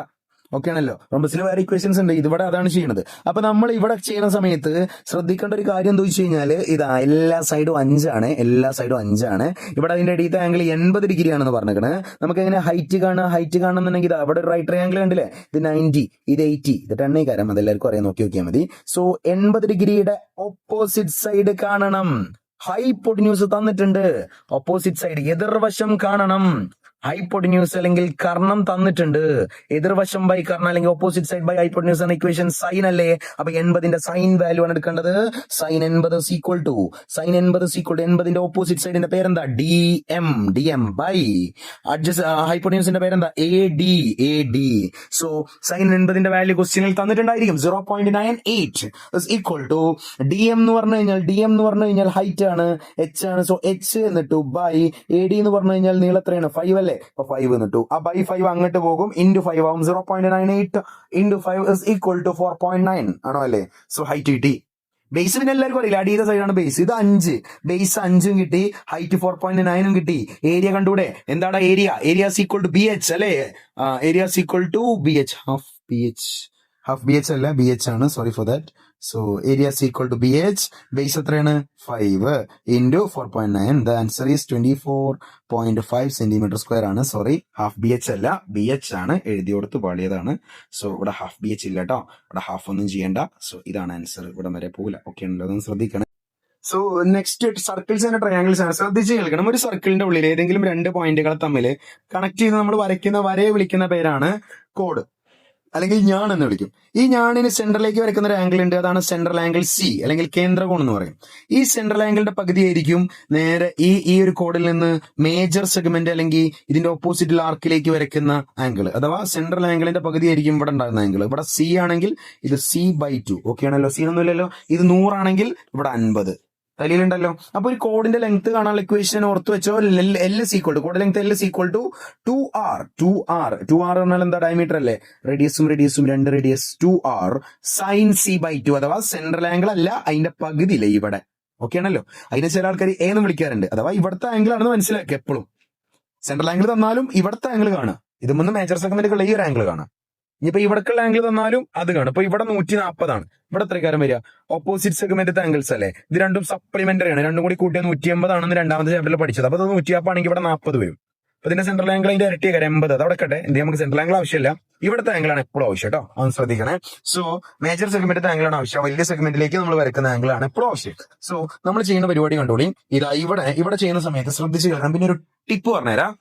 ഓക്കെ ആണല്ലോ. റോംബസിൽ വേറെ ഇക്വേഷൻസ് ഉണ്ട്. ഇതിവിടെ അതാണ് ചെയ്യുന്നത്. അപ്പൊ നമ്മൾ ഇവിടെ ചെയ്യുന്ന സമയത്ത് ശ്രദ്ധിക്കേണ്ട ഒരു കാര്യം എന്താ വെച്ച് കഴിഞ്ഞാൽ, ഇതാ എല്ലാ സൈഡും 5 ആണ്. ഇവിടെ അതിന്റെ അടിയത്തെ ആംഗിൾ 80 ഡിഗ്രി ആണെന്ന് പറഞ്ഞേക്കണേ. നമുക്ക് എങ്ങനെ ഹൈറ്റ് കാണുന്നുണ്ടെങ്കിൽ ഇതാ അവിടെ ഒരു റൈറ്റ് ട്രയാംഗിൾ കണ്ടില്ലേ? ഇത് 90, ഇത് 80, ഇത് 10 കാര്യം അതെല്ലാവർക്കും അറിയാൻ നോക്കിയാൽ മതി. സോ 80 ഡിഗ്രിയുടെ ഓപ്പോസിറ്റ് സൈഡ് കാണണം. ഹൈപ്പോട്ടിന്യൂസ് തന്നിട്ടുണ്ട്. ഓപ്പോസിറ്റ് സൈഡ് എതിർവശം കാണണം. ഹൈപ്പോട്ടിന്യൂസ് അല്ലെങ്കിൽ കർണം തന്നിട്ടുണ്ട്. എതിർവശം ബൈ കർണം അല്ലെങ്കിൽ ഓപ്പോസിറ്റ് സൈഡ് ബൈ ഹൈപ്പോട്ടിന്യൂസ് എന്ന ഇക്വേഷൻ സൈൻ അല്ലേ? അപ്പൊ 80ന്റെ സൈൻ വാല്യൂ ആണ് എടുക്കേണ്ടത്. സൈൻ 80 ഈക്വൽ ടു 80ന്റെ ഓപ്പോസിറ്റ് സൈഡിന്റെ പേരെന്താ? DM ബൈ ഹൈപ്പോട്ടിന്യൂസിന്റെ പേരെന്താ? AD. സോ സൈൻ 80ന്റെ വാല്യൂ ക്വസ്റ്റ്യനിൽ തന്നിട്ടുണ്ടായിരിക്കും. 0.98 ഈക്വൽ ടു DM എന്ന് പറഞ്ഞു കഴിഞ്ഞാൽ ഹൈറ്റ് ആണ്, H ആണ്. സോ H എന്നിട്ടു ബൈ AD എന്ന് പറഞ്ഞു കഴിഞ്ഞാൽ നീളം എത്രയാണ്? 5 അല്ലേ? അപ്പൊ 5 എന്നിട്ടു ആ ബൈ 5 അങ്ങോട്ട് പോകും. ഇൻറ്റു 5 ആവും. 0.98 ഇൻറ്റു 5 ഇസ് ഈക്വൽ ടു 4.9 ആണോ അല്ലേ? സോ ഹൈറ്റ് കിട്ടി. ബേസ് പിന്നെ എല്ലാവർക്കും അറിയില്ല. അടിയുടെ സൈഡാണ് ബേസ്. ഇത് 5, ബേസ് 5 കിട്ടി. ഹൈറ്റ് 4.9 കിട്ടി. ഏരിയ കണ്ടൂടെ? എന്താണ് area? Area equal to BH അല്ലേ? Area equal to BH. Half BH അല്ല, BH ആണ്. Sorry for that. So area equal to BH. Base എത്രയാണ്? 5 into 4.9. The answer is 24.5 centimetre square ആണ്. സോറി, ഹാഫ് BH അല്ല, BH ആണ്. എഴുതി കൊടുത്ത് പാളിയതാണ്. സോ ഇവിടെ ഹാഫ് BH ഇല്ല കേട്ടോ. ഇവിടെ ഹാഫ് ഒന്നും ചെയ്യണ്ട. സോ ഇതാണ് ആൻസർ. ഇവിടെ വരെ പോകില്ല. ഓക്കെ ആണല്ലോ, അതൊന്ന് ശ്രദ്ധിക്കണം. So next circles and triangles ആണ്. ശ്രദ്ധിച്ച് കേൾക്കണം. ഒരു സർക്കിളിന്റെ ഉള്ളിൽ ഏതെങ്കിലും 2 പോയിന്റുകൾ തമ്മിൽ കണക്ട് ചെയ്ത് നമ്മൾ വരയ്ക്കുന്ന വരയെ വിളിക്കുന്ന പേരാണ് കോഡ്, അല്ലെങ്കിൽ ഞാൻ എന്ന് വിളിക്കും. ഈ ഞാനിന് സെൻട്രലിലേക്ക് വരയ്ക്കുന്ന ഒരു ആംഗിൾ ഉണ്ട്. അതാണ് സെൻട്രൽ ആംഗിൾ C, അല്ലെങ്കിൽ കേന്ദ്രകോൺ എന്ന് പറയും. ഈ സെൻട്രൽ ആംഗിളിന്റെ പകുതിയായിരിക്കും നേരെ ഈ ഒരു കോഡിൽ നിന്ന് മേജർ സെഗ്മെന്റ് അല്ലെങ്കിൽ ഇതിന്റെ ഓപ്പോസിറ്റ് ആർക്കിലേക്ക് വരയ്ക്കുന്ന ആംഗിൾ. അഥവാ സെൻട്രൽ ആംഗിളിന്റെ പകുതിയായിരിക്കും ഇവിടെ ഉണ്ടാകുന്ന ആംഗിൾ. ഇവിടെ C ആണെങ്കിൽ ഇത് C/2. ഓക്കെ ആണല്ലോ. C ഒന്നുമില്ലല്ലോ. ഇത് 100 ആണെങ്കിൽ ഇവിടെ 50. തലയിലുണ്ടല്ലോ. അപ്പൊ ഒരു കോഡിന്റെ ലെങ്ത് കാണാനുള്ള ഇക്വേഷൻ ഓർത്ത് വെച്ചോ. കോഡ് length L equal to 2R. 2R പറഞ്ഞാൽ എന്താ? ഡയമീറ്റർ അല്ലേ? റേഡിയസും 2 റേഡിയസ്. 2R sine C/2. അഥവാ സെൻട്രൽ ആംഗിൾ അല്ല, അതിന്റെ പകുതിയില്ലേ ഇവിടെ. ഓക്കെ ആണല്ലോ. അതിനെ ചില ആൾക്കാർ A എന്ന് വിളിക്കാറുണ്ട്. അഥവാ ഇവിടുത്തെ ആംഗിൾ ആണെന്ന് മനസ്സിലാക്കുക. എപ്പോഴും സെൻട്രൽ ആംഗിൾ തന്നാലും ഇവിടുത്തെ ആംഗിൾ കാണാം. ഇത് മൂന്ന് മേജർ സെഗ്മെന്റുകൾ ഈ ഒരു ആംഗിൾ കാണാം. ഇനിയിപ്പോ ഇവിടേക്കുള്ള ആംഗിൾ തന്നാലും അത് കാണും. ഇപ്പൊ ഇവിടെ 140 ആണ്. ഇവിടെ എത്രക്കാരം വരിക? ഓപ്പോസിറ്റ് സെഗ്മെന്റ് ആംഗിൾസ് അല്ലേ? ഇത് രണ്ടും സപ്ലിമെന്ററി ആണ്. രണ്ടും കൂടി കൂട്ടിയ 180 ആണെന്ന് രണ്ടാമത്തെ ചാപ്റ്ററിൽ പഠിച്ചത്. അപ്പൊ അത് 140 ആണെങ്കിൽ ഇവിടെ 40 വരും. അപ്പൊ ഇതിന്റെ സെൻട്രൽ ആംഗിൾ അതിന്റെ ഇരട്ടി കാര്യം 80. അത് അവിടെ കട്ടെ. എന്ത് നമുക്ക് സെൻട്രൽ ആംഗിൾ ആവശ്യമില്ല. ഇവിടുത്തെ ആംഗിൾ ആണ് എപ്പോഴും ആവശ്യം കേട്ടോ. അതൊന്ന് ശ്രദ്ധിക്കണേ. സോ മേജർ സെഗ്മെന്റ് ആംഗിൾ ആണ് ആവശ്യം. വലിയ സെഗ്മെന്റിലേക്ക് നമ്മൾ വരക്കുന്ന ആംഗിൾ ആണ് എപ്പോഴും ആവശ്യം. സോ നമ്മൾ ചെയ്യുന്ന പരിപാടി കണ്ടോളി. ഇതാ ഇവിടെ ചെയ്യുന്ന സമയത്ത് ശ്രദ്ധിച്ച് കേൾക്കാം. പിന്നെ ഒരു ടിപ്പ് പറഞ്ഞുതരാം.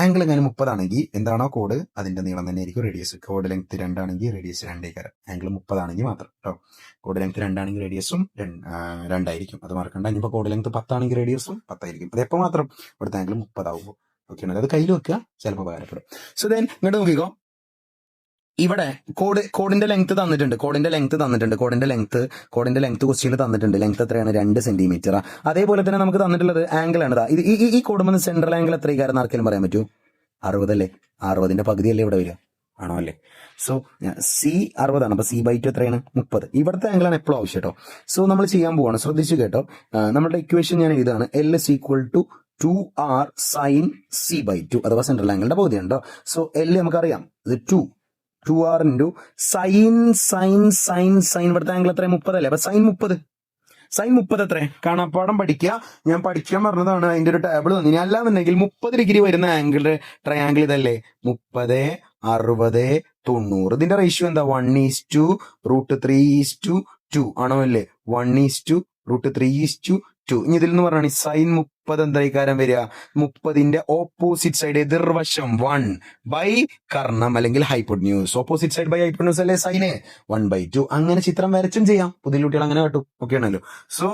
ആംഗിൾ എങ്ങനെ 30 ആണെങ്കിൽ എന്താണോ കോഡ് അതിന്റെ നീളം തന്നെ ആയിരിക്കും റേഡിയസ്. കോഡ് ലെങ്ത് 2 ആണെങ്കിൽ റേഡിയസ് 2 ആംഗിൾ 30 ആണെങ്കിൽ മാത്രം കേട്ടോ. കോഡ് ലെങ്ത് 2 ആണെങ്കിൽ റേഡിയസും 2 ആയിരിക്കും. അത് മറക്കണ്ട. ഇനിയിപ്പോ കോഡ് ലെങ്ത് 10 ആണെങ്കിൽ റേഡിയസും 10 ആയിരിക്കും. അത് എപ്പോൾ മാത്രം? ഇവിടുത്തെ ആംഗിൾ 30 ആവുമ്പോൾ. ഓക്കെ ആണ്. അത് കയ്യിൽ വെക്കുക, ചിലപ്പോൾ ഉപകാരപ്പെടും. സോ ദെൻ ഇങ്ങോട്ട് നോക്കിക്കോ. ഇവിടെ കോഡിന്റെ ലെങ്ത് തന്നിട്ടുണ്ട്. കോഡിന്റെ ലെങ്ത് ക്വസ്റ്റ്യനിൽ തന്നിട്ടുണ്ട്. ലെങ്ത് എത്രയാണ്? 2 സെന്റിമീറ്റർ. അതേപോലെ തന്നെ നമുക്ക് തന്നിട്ടുള്ളത് ആംഗിൾ ആണ്. ഈ കോഡ് സെൻട്രൽ ആംഗിൾ എത്രയായിരുന്നു ആർക്കെങ്കിലും പറയാൻ പറ്റൂ? 60 അല്ലേ? 60ന്റെ പകുതിയല്ലേ ഇവിടെ വരിക? ആണോ അല്ലേ? സോ സി 60 അപ്പൊ C/2 എത്രയാണ്? 30. ഇവിടുത്തെ ആംഗിളാണ് എപ്പോഴും ആവശ്യം കേട്ടോ. സോ നമ്മൾ ചെയ്യാൻ പോവാണ്, ശ്രദ്ധിച്ചു കേട്ടോ. നമ്മുടെ ഇക്വേഷൻ ഞാൻ ഇതാണ്, L is equal to 2R sin C/2 അഥവാ സെൻട്രൽ ആംഗിളിന്റെ പകുതിയാണ് കേട്ടോ. സോ L നമുക്കറിയാം, ഇത് 2R ഇൻറ്റു സൈൻ ഇവിടുത്തെ ആംഗിൾ എത്ര? 30 അല്ലേ? അപ്പൊ സൈൻ 30 എത്ര? കാണാപ്പാടം പഠിക്കുക. ഞാൻ പഠിക്കാൻ പറഞ്ഞതാണ്, അതിന്റെ ഒരു ടേബിൾ തന്നു. ഇനി അല്ലാന്നുണ്ടെങ്കിൽ 30 ഡിഗ്രി വരുന്ന ആംഗിൾ ട്രയാംഗിൾ ഇതല്ലേ, 30, 60, 90. ഇതിന്റെ റേഷ്യോ എന്താ? 1:√3:2 ആണോ അല്ലേ? 1:√3:2. ഇനി ഇതിൽ നിന്ന് പറഞ്ഞാണ് സൈൻ 30 എന്തായിക്കാരം വരിക? 30ന്റെ ഓപ്പോസിറ്റ് സൈഡ്, എതിർവശം 1 ബൈ കർണം അല്ലെങ്കിൽ hypotenuse. Opposite side by hypotenuse അല്ലേ സൈന്? 1/2. അങ്ങനെ ചിത്രം വരച്ചും ചെയ്യാം, പുതിയ കുട്ടികൾ അങ്ങനെ കേട്ടു. ഓക്കെ ആണല്ലോ. സോ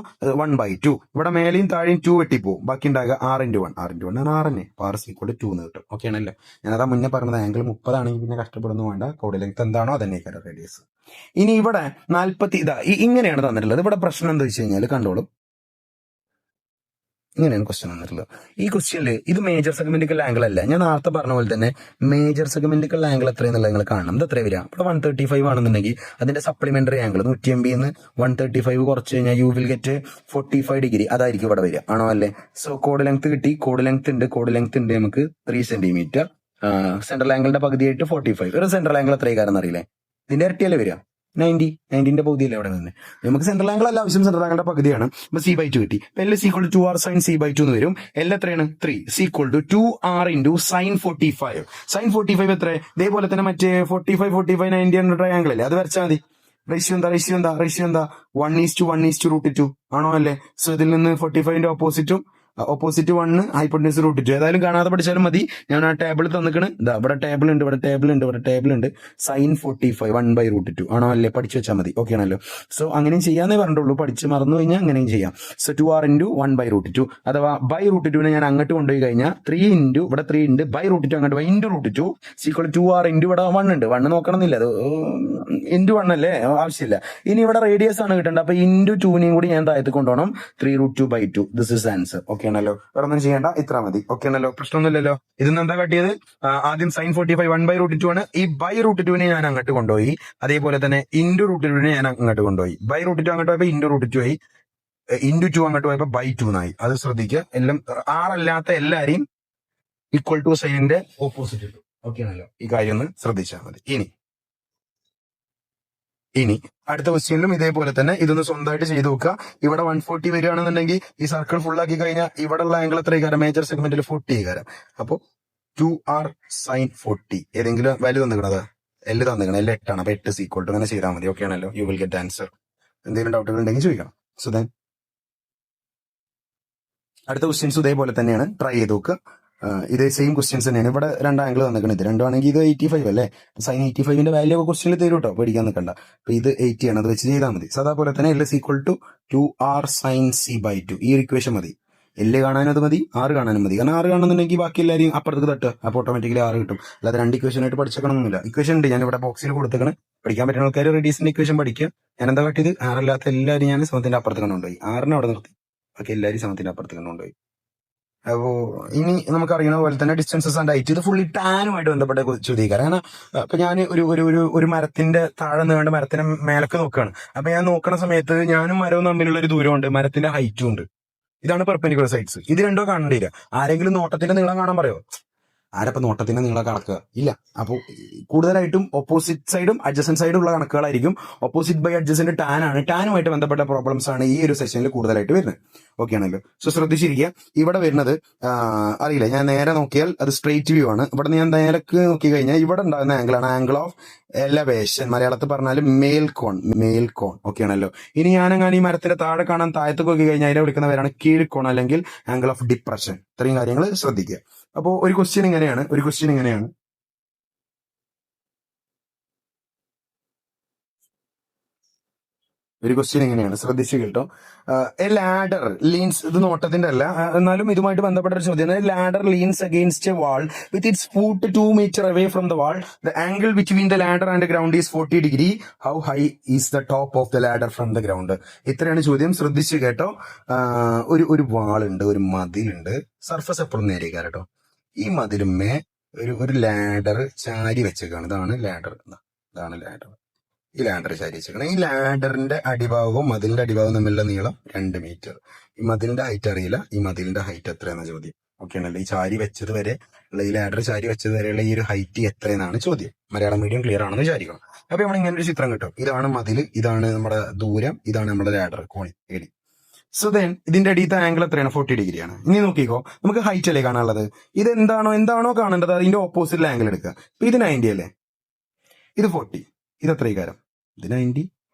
1/2. ഇവിടെ മേലെയും താഴെയും 2 വെട്ടിപ്പോവും, ബാക്കി ഉണ്ടാകുക 6x1. 6x1 ആണ് 6 തന്നെ. R = 2 എന്ന് കിട്ടും. ഓക്കെ ആണല്ലോ. ഞാനതാ മുന്നേ പറഞ്ഞത്, ആംഗിൾ 30 ആണെങ്കിൽ പിന്നെ കഷ്ടപ്പെടുന്നു വേണ്ട, കോഡ് ലെങ്ത് എന്താണോ അതന്നെ റേഡിയസ്. ഇനി ഇവിടെ 40 ഇങ്ങനെയാണ് തന്നിട്ടുള്ളത്. ഇവിടെ പ്രശ്നം എന്താ വെച്ച് കഴിഞ്ഞാൽ കണ്ടോളൂ, ഇങ്ങനെയാണ് ക്വസ്റ്റ്യൻ വന്നിട്ടുള്ളത്. ഈ ക്വസ്റ്റ്യനിൽ ഇത് മേജർ സെഗ്മെന്റിക്കൽ ആംഗിൾ അല്ല. ഞാൻ നേരത്തെ പറഞ്ഞ പോലെ തന്നെ മേജർ സെഗ്മെന്റിക്കൽ ആംഗിൾ എത്രയെന്നുള്ളത് നിങ്ങൾ കാണണം. ഇത് എത്ര വരിക? ഇവിടെ 135 ആണെന്നുണ്ടെങ്കിൽ അതിന്റെ സപ്ലിമെന്ററി ആംഗിൾ 180 135 കുറച്ച് കഴിഞ്ഞാൽ യു വിൽ ഗെറ്റ് 45 ഡിഗ്രി. അതായിരിക്കും ഇവിടെ വരിക, ആണോ അല്ലേ? സോ കോഡ് ലെങ്ത് കിട്ടി. കോഡ് ലെങ്ത് ഉണ്ട് നമുക്ക് 3 സെന്റിമീറ്റർ. സെൻട്രൽ ആംഗിളിന്റെ പകുതിയായിട്ട് 45. ഒരു സെൻട്രൽ ആംഗിൾ എത്ര കാരണം അറിയില്ലേ? ഇതിന്റെ ഇരട്ടിയല്ലേ വരിക? 90ന്റെ പകുതിയല്ലേ അവിടെ നിന്ന്. നമുക്ക് സെൻട്രൽ ആംഗിൾ അല്ല ആവശ്യം, സെൻട്രൽ ആംഗിളിന്റെ പകുതിയാണ്. അപ്പൊ C/2 കിട്ടി. L is equal to 2R sin C/2 എന്ന് വരും. L എത്രയാണ്? 3. C equal to 2R into sin 45. sin 45 എത്ര? ഇതേപോലെ തന്നെ മറ്റേ 45 90 ട്രയാംഗിൾ അല്ലേ, അത് വരച്ചാൽ മതി. റേഷ്യോ എന്താ? 1:1:√2 ആണോ അല്ലേ? സോ ഇതിൽ നിന്ന് 45ന്റെ ഓപ്പോസിറ്റ് 1 ഹൈപ്പോട്ടെന്യൂസ് √2. ഏതായാലും കാണാതെ പഠിച്ചാലും മതി. ഞാൻ ആ ടേബിൾ തന്നിക്കണ്. ഇവിടെ ടേബിൾ ഉണ്ട്. സൈൻ 45 1/√2 ആണോ അല്ലേ? പഠിച്ചു വെച്ചാൽ മതി. ഓക്കെ ആണല്ലോ. സോ അങ്ങനെയും ചെയ്യാന്നേ പറഞ്ഞിട്ടുള്ളൂ, പഠിച്ച് മറന്നു കഴിഞ്ഞാൽ അങ്ങനെയും ചെയ്യാം. സോ 2R into 1/√2 അഥവാ √2 ഞാൻ അങ്ങോട്ട് കൊണ്ടുപോയി കഴിഞ്ഞാൽ 3 into ഇവിടെ 3 ഉണ്ട് √2 അങ്ങോട്ട് പോയി √2 = 2R into ഇവിടെ 1 ഉണ്ട്. 1 നോക്കണമെന്നില്ല, അത് ഇൻറ്റു 1 അല്ലേ, ആവശ്യമില്ല. ഇനി ഇവിടെ റേഡിയസ് ആണ് കിട്ടേണ്ടത്. അപ്പൊ *2 കൂടി ഞാൻ താഴത്ത് കൊണ്ടുപോകണം. 3√2/2. This is answer. ഓക്കെ ആണല്ലോ. വേറെ ഒന്നും ചെയ്യേണ്ട, ഇത്ര മതി. ഓക്കെ ആണല്ലോ, പ്രശ്നമൊന്നുമില്ലല്ലോ. ഇതിന്ന് എന്താ കാട്ടിയത്? ആദ്യം sin 45 1/√2 ആണ്. ഈ √2 ഞാൻ അങ്ങോട്ട് കൊണ്ടുപോയി. അതേപോലെ തന്നെ *√2 ഞാൻ അങ്ങോട്ട് കൊണ്ടുപോയി. √2 അങ്ങോട്ട് പോയപ്പോ *√2 ആയി. *2 അങ്ങോട്ട് പോയപ്പോ /2 ആയി. അത് ശ്രദ്ധിക്കുക. എല്ലാം R അല്ലാത്ത എല്ലാരെയും ഈക്വൽ ടു സൈനിന്റെ ഓപ്പോസിറ്റ് ഇട്ടു. ഓക്കെ ആണല്ലോ. ഈ കാര്യം ഒന്ന് ശ്രദ്ധിച്ചാൽ മതി. ഇനി അടുത്ത ക്വസ്റ്റ്യനിലും ഇതേപോലെ തന്നെ ഇതൊന്ന് സ്വന്തമായിട്ട് ചെയ്ത് നോക്കുക. ഇവിടെ 140 വരികയാണെന്നുണ്ടെങ്കിൽ ഈ സർക്കിൾ ഫുൾ ആക്കി കഴിഞ്ഞാൽ ഇവിടെ ഉള്ള ആംഗിൾ എത്ര കാരം? മേജർ സെഗ്മെന്റിൽ 40 കാരം. അപ്പോ 2R sin 40 ഏതെങ്കിലും വാല്യൂ തന്നിക്കണത്? L തന്നിക്കണം. L 8 ആണ്. അപ്പൊ 8 = അങ്ങനെ ചെയ്താൽ മതി. ഓക്കെ ആണല്ലോ. U will get answer. എന്തെങ്കിലും ഡൗട്ടുകൾ ഉണ്ടെങ്കിൽ ചോദിക്കണം. സോ ദെൻ അടുത്ത ക്വസ്റ്റ്യൻസ് ഇതേപോലെ തന്നെയാണ്, ട്രൈ ചെയ്ത് നോക്കുക. ഇതേ സെയിം ക്വസ്റ്റ്യൻസ് തന്നെയാണ്. ഇവിടെ 2 ആംഗിൾ തന്നിക്കണം. ഇത് രണ്ടുമാണെങ്കിൽ ഇത് 85 അല്ലേ? സൈൻ 85ന്റെ വാല്യൂ ഒക്കെ ക്വസ്റ്റ്യനിൽ തരും കേട്ടോ, പേടിക്കാൻ നിൽക്കണ്ട. അപ്പൊ ഇത് 80 ആണ്, അത് വെച്ച് ചെയ്താൽ മതി. അതേപോലെ തന്നെ L is equal to 2R sin C/2. ഈ ഒരു ഇക്വേഷൻ മതി. L കാണാനും അത് മതി, R കാണാനും മതി. കാരണം R കാണുന്നുണ്ടെങ്കിൽ ബാക്കി എല്ലാവരും അപ്പുറത്തേക്ക് തട്ടുക, അപ്പൊ ഓട്ടോമാറ്റിക്കലി R കിട്ടും. അല്ലാതെ 2 ഇക്വേഷൻ ആയിട്ട് പഠിച്ചേക്കണമെന്നില്ല. ഇക്വേഷൻ ഉണ്ട്, ഞാൻ ഇവിടെ ബോക്സിൽ കൊടുത്തേക്കണ്. പഠിക്കാൻ പറ്റുന്ന ആൾക്കാർ റേഡിയസിന്റെ ഇക്വേഷൻ പഠിക്കുക. ഞാൻ എന്താ കാട്ടിയത്? R അല്ലാത്ത എല്ലാവരും ഞാൻ സമത്തിന്റെ അപ്പുറത്ത് കൊണ്ടുപോയി. R അവിടെ നിർത്തി, ബാക്കി എല്ലാവരും സമത്തിന്റെ അപ്പുറത്ത് കൊണ്ടുപോയി. അപ്പോ ഇനി നമുക്ക് അറിയണ പോലെ തന്നെ ഡിസ്റ്റൻസസ് ആൻഡ് ഹൈറ്റ്, ഇത് ഫുള്ളി ടാനുമായിട്ട് ബന്ധപ്പെട്ട ചോദ്യം. കാരണം അപ്പൊ ഞാൻ ഒരു മരത്തിന്റെ താഴെ നിന്നുകൊണ്ട് മരത്തിന്റെ മേലൊക്കെ നോക്കുകയാണ്. അപ്പൊ ഞാൻ നോക്കുന്ന സമയത്ത് ഞാനും മരവും തമ്മിലുള്ള ഒരു ദൂരമുണ്ട്, മരത്തിന്റെ ഹൈറ്റും ഉണ്ട്. ഇതാണ് പെർപെൻഡിക്കുലർ സൈഡ്സ്. ഇത് രണ്ടോ കാണണ്ടില്ല. ആരെങ്കിലും നോട്ടത്തിന്റെ നീളം കാണാൻ പറയോ? ആരപ്പോ നോട്ടത്തിന്റെ നീളം കണക്കുക ഇല്ല. അപ്പോൾ കൂടുതലായിട്ടും ഓപ്പോസിറ്റ് സൈഡും അഡ്ജസന്റ് സൈഡും ഉള്ള കണക്കുകളായിരിക്കും. ഓപ്പോസിറ്റ് ബൈ അഡ്ജസന്റ് ടാൻ ആണ്. ടാനുമായിട്ട് ബന്ധപ്പെട്ട പ്രോബ്ലംസ് ആണ് ഈ ഒരു സെഷനിൽ കൂടുതലായിട്ട് വരുന്നത്. ഓക്കെ ആണല്ലോ. സോ ശ്രദ്ധിച്ചിരിക്കുക. ഇവിടെ വരുന്നത് അറിയില്ല, ഞാൻ നേരെ നോക്കിയാൽ അത് സ്ട്രെയിറ്റ് വ്യൂ ആണ്. ഇവിടെ ഞാൻ നേരക്ക് നോക്കി കഴിഞ്ഞാൽ ഇവിടെ ഉണ്ടാകുന്ന ആംഗിൾ ആണ് ആംഗിൾ ഓഫ് എലവേഷൻ. മലയാളത്തിൽ പറഞ്ഞാൽ മേൽ കോൺ. ഓക്കെ ആണല്ലോ. ഇനി ഞാനെങ്ങനെ ഈ മരത്തിന്റെ താഴെ കാണാൻ താഴത്തേക്ക് നോക്കി കഴിഞ്ഞാൽ അതിനെ വിളിക്കുന്ന പേരാണ് കീഴ്ക്കോൺ അല്ലെങ്കിൽ ആംഗിൾ ഓഫ് ഡിപ്രഷൻ. ഇത്രയും കാര്യങ്ങൾ ശ്രദ്ധിക്കുക. അപ്പോ ഒരു ക്വസ്റ്റ്യൻ ഇങ്ങനെയാണ്. ശ്രദ്ധിച്ചു കേട്ടോ. എ ലാഡർ ലീൻസ്, ഇത് നോട്ടത്തിന്റെ അല്ല, എന്നാലും ഇതുമായിട്ട് ബന്ധപ്പെട്ട ഒരു ചോദ്യം. Ladder leans against A wall with its foot 2 meter away from the wall. The angle between the ladder and the ground is 40 degree. How high is the top of the ladder from the ground? ഇത്രയാണ് ചോദ്യം. ശ്രദ്ധിച്ചു കേട്ടോ. ഒരു വാളുണ്ട്, ഒരു മതിലുണ്ട്. Surface എപ്പോഴും നേരെ കേട്ടോ. ഈ മതിലുമേ ഒരു ലാഡർ ചാരി വെച്ചേക്കാണ്. ഇതാണ് ലാഡർ. ഈ ലാഡർ ചാരി വെച്ചേക്കണം. ഈ ലാഡറിന്റെ അടിഭാഗവും മതിലിന്റെ അടിഭാഗവും തമ്മിലുള്ള നീളം 2 മീറ്റർ. ഈ മതിലിന്റെ ഹൈറ്റ് അറിയില്ല. ഈ മതിലിന്റെ ഹൈറ്റ് എത്രയെന്ന ചോദ്യം. ഓക്കെ ആണല്ലോ. ഈ ചാരി വെച്ചത് വരെ ഉള്ള ഈ ലാഡർ ചാരി വെച്ചത് വരെയുള്ള ഈ ഒരു ഹൈറ്റ് എത്രയെന്നാണ് ചോദ്യം. മലയാളം മീഡിയം ക്ലിയർ ആണെന്ന് വിചാരിക്കണം. അപ്പൊ നമ്മൾ ഇങ്ങനെ ഒരു ചിത്രം കിട്ടും. ഇതാണ് മതിൽ, ഇതാണ് നമ്മുടെ ദൂരം, ഇതാണ് നമ്മുടെ ലാഡർ കോണി എടി. സോ ദെൻ ഇതിന്റെ അടിയത്തെ ആംഗിൾ എത്രയാണ്? 40 ഡിഗ്രിയാണ്. ഇനി നോക്കിക്കോ, നമുക്ക് ഹൈറ്റ് അല്ലേ കാണാനുള്ളത്. ഇത് എന്താണോ കാണേണ്ടത് അതിന്റെ ഓപ്പോസിറ്റ് ആംഗിൾ എടുക്കുക. ഇപ്പൊ ഇത് 90 അല്ലേ, ഇത് 40, ഇത് എത്ര കാരം? ഇത് 90.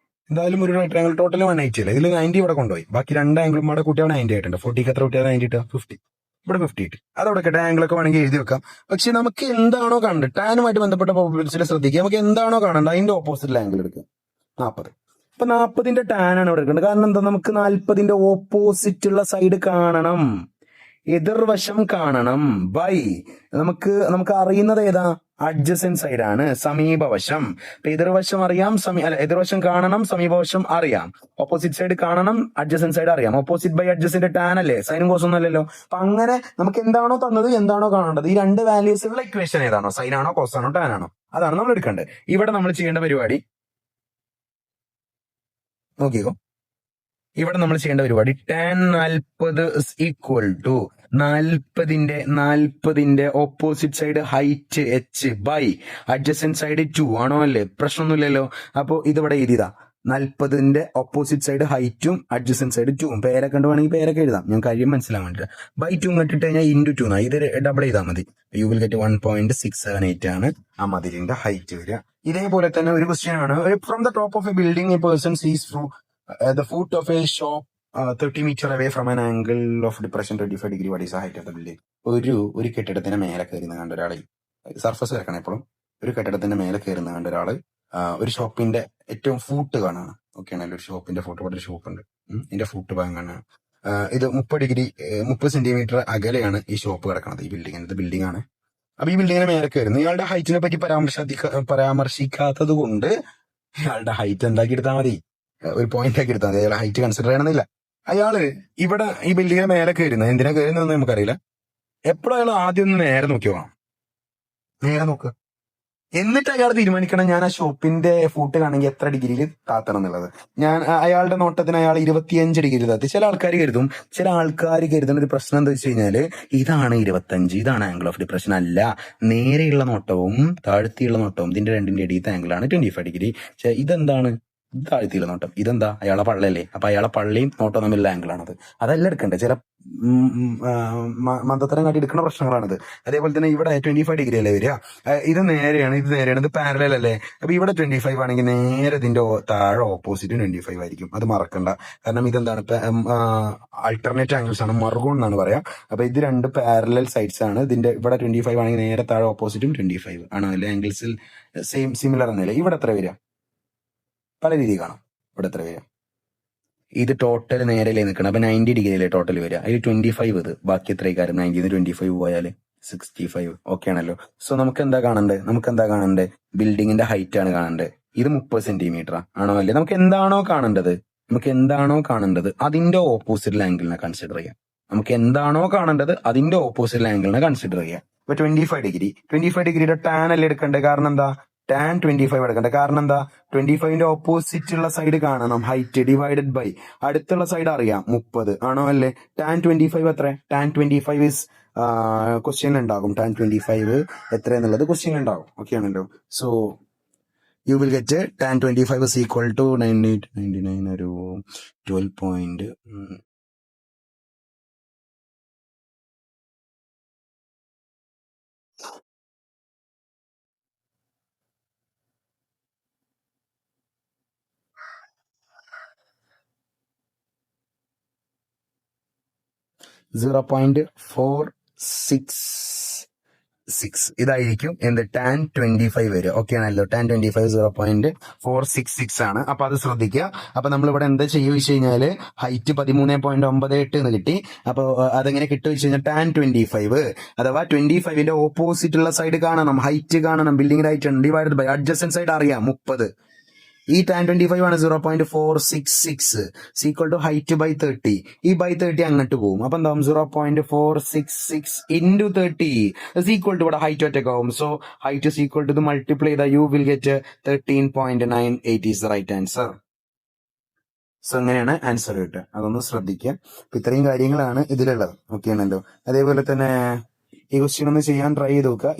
എന്തായാലും ഒരു റൈറ്റ് ആംഗിൾ ടോട്ടൽ 180 അല്ലേ. ഇതിൽ 90 ഇവിടെ കൊണ്ടുപോയി, ബാക്കി രണ്ട് ആംഗിളും കൂടെ കൂട്ടിയാൽ 90 ആയിട്ടുണ്ട്. 40ക്ക് എത്ര കൂട്ടിയാൽ 90 ഇട്ടാ 50. ഇവിടെ 50 ഇട്ട് അതവിടെ കേട്ടെ. ആംഗിളൊക്കെ വേണമെങ്കിൽ എഴുതി വെക്കാം. പക്ഷെ നമുക്ക് എന്താണോ കാണേണ്ടത്, ടാനുമായിട്ട് ബന്ധപ്പെട്ട പ്രോബബിലിറ്റീസിൽ ശ്രദ്ധിക്കുക. നമുക്ക് എന്താണോ കാണേണ്ടത് അതിന്റെ ഓപ്പോസിറ്റ് ആംഗിൾ എടുക്കുക. 40. അപ്പൊ 40ന്റെ ടാനാണ് ഇവിടെ എടുക്കേണ്ടത്. കാരണം എന്താ, നമുക്ക് 40ന്റെ ഓപ്പോസിറ്റ് ഉള്ള സൈഡ് കാണണം, എതിർവശം കാണണം. ബൈ നമുക്ക് അറിയുന്നത് ഏതാ? അഡ്ജസന്റ് സൈഡ് ആണ്, സമീപവശം. അപ്പൊ എതിർവശം അറിയാം, എതിർവശം കാണണം, സമീപവശം അറിയാം. ഓപ്പോസിറ്റ് സൈഡ് കാണണം, അഡ്ജസന്റ് സൈഡ് അറിയാം. ഓപ്പോസിറ്റ് ബൈ അഡ്ജസന്റ് ടാൻ അല്ലേ, സൈനും കോസൊന്നും അല്ലല്ലോ. അപ്പൊ അങ്ങനെ നമുക്ക് എന്താണോ തന്നത്, എന്താണോ കാണേണ്ടത്, ഈ രണ്ട് വാല്യൂസിലുള്ള ഇക്വേഷൻ ഏതാണോ, സൈനാണോ കോസാണോ ടാനാണോ, അതാണ് നമ്മൾ എടുക്കേണ്ടത്. ഇവിടെ നമ്മൾ ചെയ്യേണ്ട പരിപാടി നോക്കിക്കോ. ഇവിടെ നമ്മൾ ചെയ്യേണ്ട പരിപാടി tan 40 ഈക്വൽ ടു 40ന്റെ opposite side height h by adjacent side 2 ആണോ അല്ലേ? പ്രശ്നമൊന്നുമില്ലല്ലോ. അപ്പോ ഇതിവിടെ എഴുതിയതാ. 40ന്റെ ഓപ്പോസിറ്റ് സൈഡ് ഹൈറ്റും അഡ്ജസന്റ് സൈഡ് 2ഉം പേരൊക്കെ വേണമെങ്കിൽ പേരൊക്കെ എഴുതാം, ഞാൻ കാര്യം മനസ്സിലാൻ വേണ്ടിട്ട്. ബൈ 2 കണ്ടിട്ട് കഴിഞ്ഞാൽ ഇൻറ്റു 2 ഇത് ഡബിൾ ചെയ്താൽ മതി. യു വിൽ ഗെറ്റ് 1.678 ആണ് ആ മതിലിന്റെ ഹൈറ്റ് വരിക. ഇതേപോലെ തന്നെ ഒരു ക്വസ്റ്റ്യൻ ആണ്. From the top of A building A person സീസ് through the foot of a shop 30 meter away from an angle of depression 25 degree. What is the height of the building? ഒരു കെട്ടിടത്തിന്റെ മേലെ കയറുന്ന കണ്ട ഒരാള്, സർഫസ് കിടക്കണം എപ്പോഴും. ഒരു കെട്ടിടത്തിന്റെ മേലെ കയറുന്ന കണ്ട ഒരാള് ഒരു ഷോപ്പിന്റെ ഏറ്റവും ഫൂട്ട് കാണാണ്. ഓക്കെ ആണല്ലോ. ഒരു ഷോപ്പിന്റെ ഫൂട്ട്, ഇവിടെ ഒരു ഷോപ്പ് ഉണ്ട്, ഇതിന്റെ ഫൂട്ട് ഭാഗം കാണാണ്. ഇത് 30 സെന്റിമീറ്റർ അകലെയാണ് ഈ ഷോപ്പ് കിടക്കുന്നത്. ഈ ബിൽഡിംഗ് ആണ്. അപ്പൊ ഈ ബിൽഡിങ്ങിന് മേലെ കയറുന്നു. ഇയാളുടെ ഹൈറ്റിനെ പറ്റി പരാമർശിക്കാത്തത് കൊണ്ട് ഇയാളുടെ ഹൈറ്റ് എന്താക്കി എടുത്താൽ മതി, ഒരു പോയിന്റ് ആക്കി എടുത്താൽ മതി. അയാളെ ഹൈറ്റ് കൺസിഡർ ചെയ്യണമെന്നില്ല. അയാള് ഇവിടെ ഈ ബിൽഡിങ്ങിന് മേലെ കയറുന്നത് എന്തിനാ കയറുന്നതെന്ന് നമുക്കറിയില്ല. എപ്പോഴും അയാൾ ആദ്യം ഒന്ന് നേരെ നോക്കുക, എന്നിട്ട് അയാൾ തീരുമാനിക്കണം ഞാൻ ആ ഷോപ്പിന്റെ ഫൂട്ട് കാണെങ്കിൽ എത്ര ഡിഗ്രിയിൽ താത്തണം എന്നുള്ളത്. അയാളുടെ നോട്ടത്തിന് അയാൾ 25 ഡിഗ്രി താത്തി. ചില ആൾക്കാർ കരുതുന്ന ഒരു പ്രശ്നം എന്താ വെച്ച് കഴിഞ്ഞാല്, ഇതാണ് 25, ഇതാണ് ആംഗിൾ ഓഫ് ഡിപ്രഷൻ. അല്ല, നേരെയുള്ള നോട്ടവും താഴ്ത്തിയുള്ള നോട്ടവും ഇതിന്റെ രണ്ടിന്റെ ഇടയിലത്തെ ആംഗിളാണ് 25 ഡിഗ്രി. ഇതെന്താണ്? താഴ്ത്തിയുള്ള നോട്ടം. ഇതെന്താ? അയാളെ പള്ളല്ലേ. അപ്പൊ അയാളെ പള്ളിയും നോട്ടം തമ്മിലുള്ള ആംഗിളാണത്. അതല്ല എടുക്കണ്ടേ. ചില മന്ദത്തരം കാട്ടി എടുക്കുന്ന പ്രശ്നങ്ങളാണിത്. അതേപോലെ തന്നെ ഇവിടെ 25 ഡിഗ്രി അല്ലേ വരിക. ഇത് നേരെയാണ്, ഇത് പാരലൽ അല്ലേ. അപ്പൊ ഇവിടെ 25 ആണെങ്കിൽ നേരെ ഇതിന്റെ താഴെ ഓപ്പോസിറ്റ് 25 ആയിരിക്കും. അത് മറക്കണ്ട. കാരണം ഇതെന്താണ്, ആൾട്ടർനേറ്റ് ആംഗിൾസ് ആണ്, മറുകോൺ എന്നാണ് പറയാ. അപ്പൊ ഇത് രണ്ട് പാരലൽ സൈഡ്സ് ആണ്. ഇതിന്റെ ഇവിടെ 25 ആണെങ്കിൽ നേരെ താഴെ ഓപ്പോസിറ്റും 25 ആണ്. അല്ലെ ആംഗിൾസിൽ സിമിലർ എന്നല്ലേ. ഇവിടെ എത്ര വരിക? പല രീതി കാണാം. ഇവിടെ എത്ര വരിക? ഇത് ടോട്ടൽ നേരല്ലേ നിൽക്കണം. അപ്പൊ 90 ഡിഗ്രിയിലെ ടോട്ടൽ വരിക. അതിൽ 25 ഇത് ബാക്കി എത്ര കാര്യം? 90 25 പോയാല് 65. ഓക്കെ ആണല്ലോ. സോ നമുക്ക് എന്താ കാണണ്ടേ? ബിൽഡിങ്ങിന്റെ ഹൈറ്റ് ആണ് കാണണ്ടേ. ഇത് 30 സെന്റിമീറ്റർ ആണോ അല്ലേ? നമുക്ക് എന്താണോ കാണേണ്ടത് അതിന്റെ ഓപ്പോസിറ്റ് ആംഗിളിനെ കൺസിഡർ ചെയ്യാം. ഇപ്പൊ 25 ഡിഗ്രിയുടെ ടാൻ അല്ലേ എടുക്കണ്ടേ? കാരണം എന്താ? ടാൻ 25 എടുക്കണ്ടേ? കാരണം എന്താ? 25ന്റെ ഓപ്പോസിറ്റ് ഉള്ള സൈഡ് കാണണം, ഹൈറ്റ് ഡിവൈഡഡ് ബൈ അടുത്തുള്ള സൈഡ് അറിയാം 30 ആണോ അല്ലേ? ടാൻ 25 എത്ര? ടാൻ 25 ക്വസ്റ്റ്യൻ ഉണ്ടാകും. ടാൻ 25 എത്ര എന്നുള്ളത് ക്വസ്റ്റ്യൻ ഉണ്ടാകും. ഓക്കെ ആണല്ലോ. So you will get tan 25 is equal to 99 ഒരു 12. 0.466 ഇതായിരിക്കും എന്ത്? ടാൻ 25 വരിക. ഓക്കെ ആണല്ലോ. ടാൻ 25 0.466 ആണ്. അപ്പൊ അത് ശ്രദ്ധിക്കുക. അപ്പൊ നമ്മളിവിടെ എന്താ ചെയ്യുക വെച്ച് കഴിഞ്ഞാല് ഹൈറ്റ് 13.98 എന്ന് കിട്ടി. അപ്പൊ അതെങ്ങനെ കിട്ടുക വെച്ച് കഴിഞ്ഞാൽ ടാൻ 25 അഥവാ 25ന്റെ ഓപ്പോസിറ്റ് ഉള്ള സൈഡ് കാണണം, ഹൈറ്റ് കാണണം, building height divided by adjacent side അറിയാം 30. ഈ tan 25 ആണ് 0.466 ഈക്വൽ ടു ഹൈറ്റ് ബൈ 30. ഈ ബൈ 30 അങ്ങോട്ട് പോകും. അപ്പൊ എന്താവും 0.466 ഇൻറ്റു 30 ഈക്വൽ ടു ഇവിടെ ഹൈറ്റ് ഒറ്റക്കാവും. So height is equal to multiply the you will get 13.98 is the right answer. So അങ്ങനെയാണ് ആൻസർ കിട്ടുക. അതൊന്ന് ശ്രദ്ധിക്കുക. അപ്പൊ ഇത്രയും കാര്യങ്ങളാണ് ഇതിലുള്ളത്. ഓക്കെ ആണല്ലോ. അതേപോലെ തന്നെ ഈ ക്വസ്റ്റ്യൻ ഒന്ന് ചെയ്യാൻ ട്രൈ ചെയ്ത് നോക്കുക.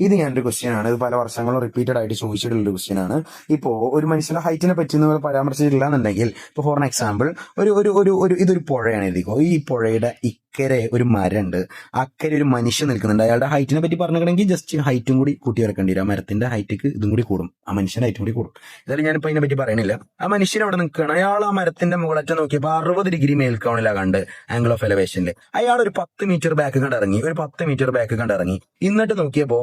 ഇത് ഞാനൊരു ക്വസ്റ്റ്യൻ ആണ്. ഇത് പല വർഷങ്ങളും റിപ്പീറ്റഡ് ആയിട്ട് ചോദിച്ചിട്ടുള്ള ഒരു ക്വസ്റ്റ്യൻ ആണ്. ഇപ്പോ ഒരു മനുഷ്യന്റെ ഹൈറ്റിനെ പറ്റി പരാമർശിച്ചിട്ടില്ല എന്നുണ്ടെങ്കിൽ, ഇപ്പൊ ഫോർ എക്സാമ്പിൾ ഇതൊരു പുഴയാണ് എഴുതിക്കോ. ഈ പുഴയുടെ ഇക്കരെ ഒരു മരമുണ്ട്, അക്കരെ ഒരു മനുഷ്യൻ നിൽക്കുന്നുണ്ട്. അയാളുടെ ഹൈറ്റിനെ പറ്റി പറഞ്ഞിട്ടുണ്ടെങ്കിൽ ജസ്റ്റ് ഹൈറ്റും കൂടി കൂട്ടി വെക്കേണ്ടി വരും. ആ മരത്തിന്റെ ഹൈറ്റിക്ക് ഇതും കൂടി കൂടും, ആ മനുഷ്യന്റെ ഹൈറ്റും കൂടി കൂടും. എന്തായാലും ഞാനിപ്പോ അതിനെ പറ്റി പറയണില്ല. ആ മനുഷ്യൻ അവിടെ നിൽക്കുകയാണ്. അയാൾ ആ മരത്തിന്റെ മുകളറ്റം നോക്കിയപ്പോൾ 60 ഡിഗ്രി മേൽക്കോണിലാ കണ്ട് ആംഗിൾ ഓഫ് എലവേഷനിൽ. അയാൾ ഒരു 10 മീറ്റർ ബാക്ക് കണ്ടിറങ്ങി, എന്നിട്ട് നോക്കിയപ്പോ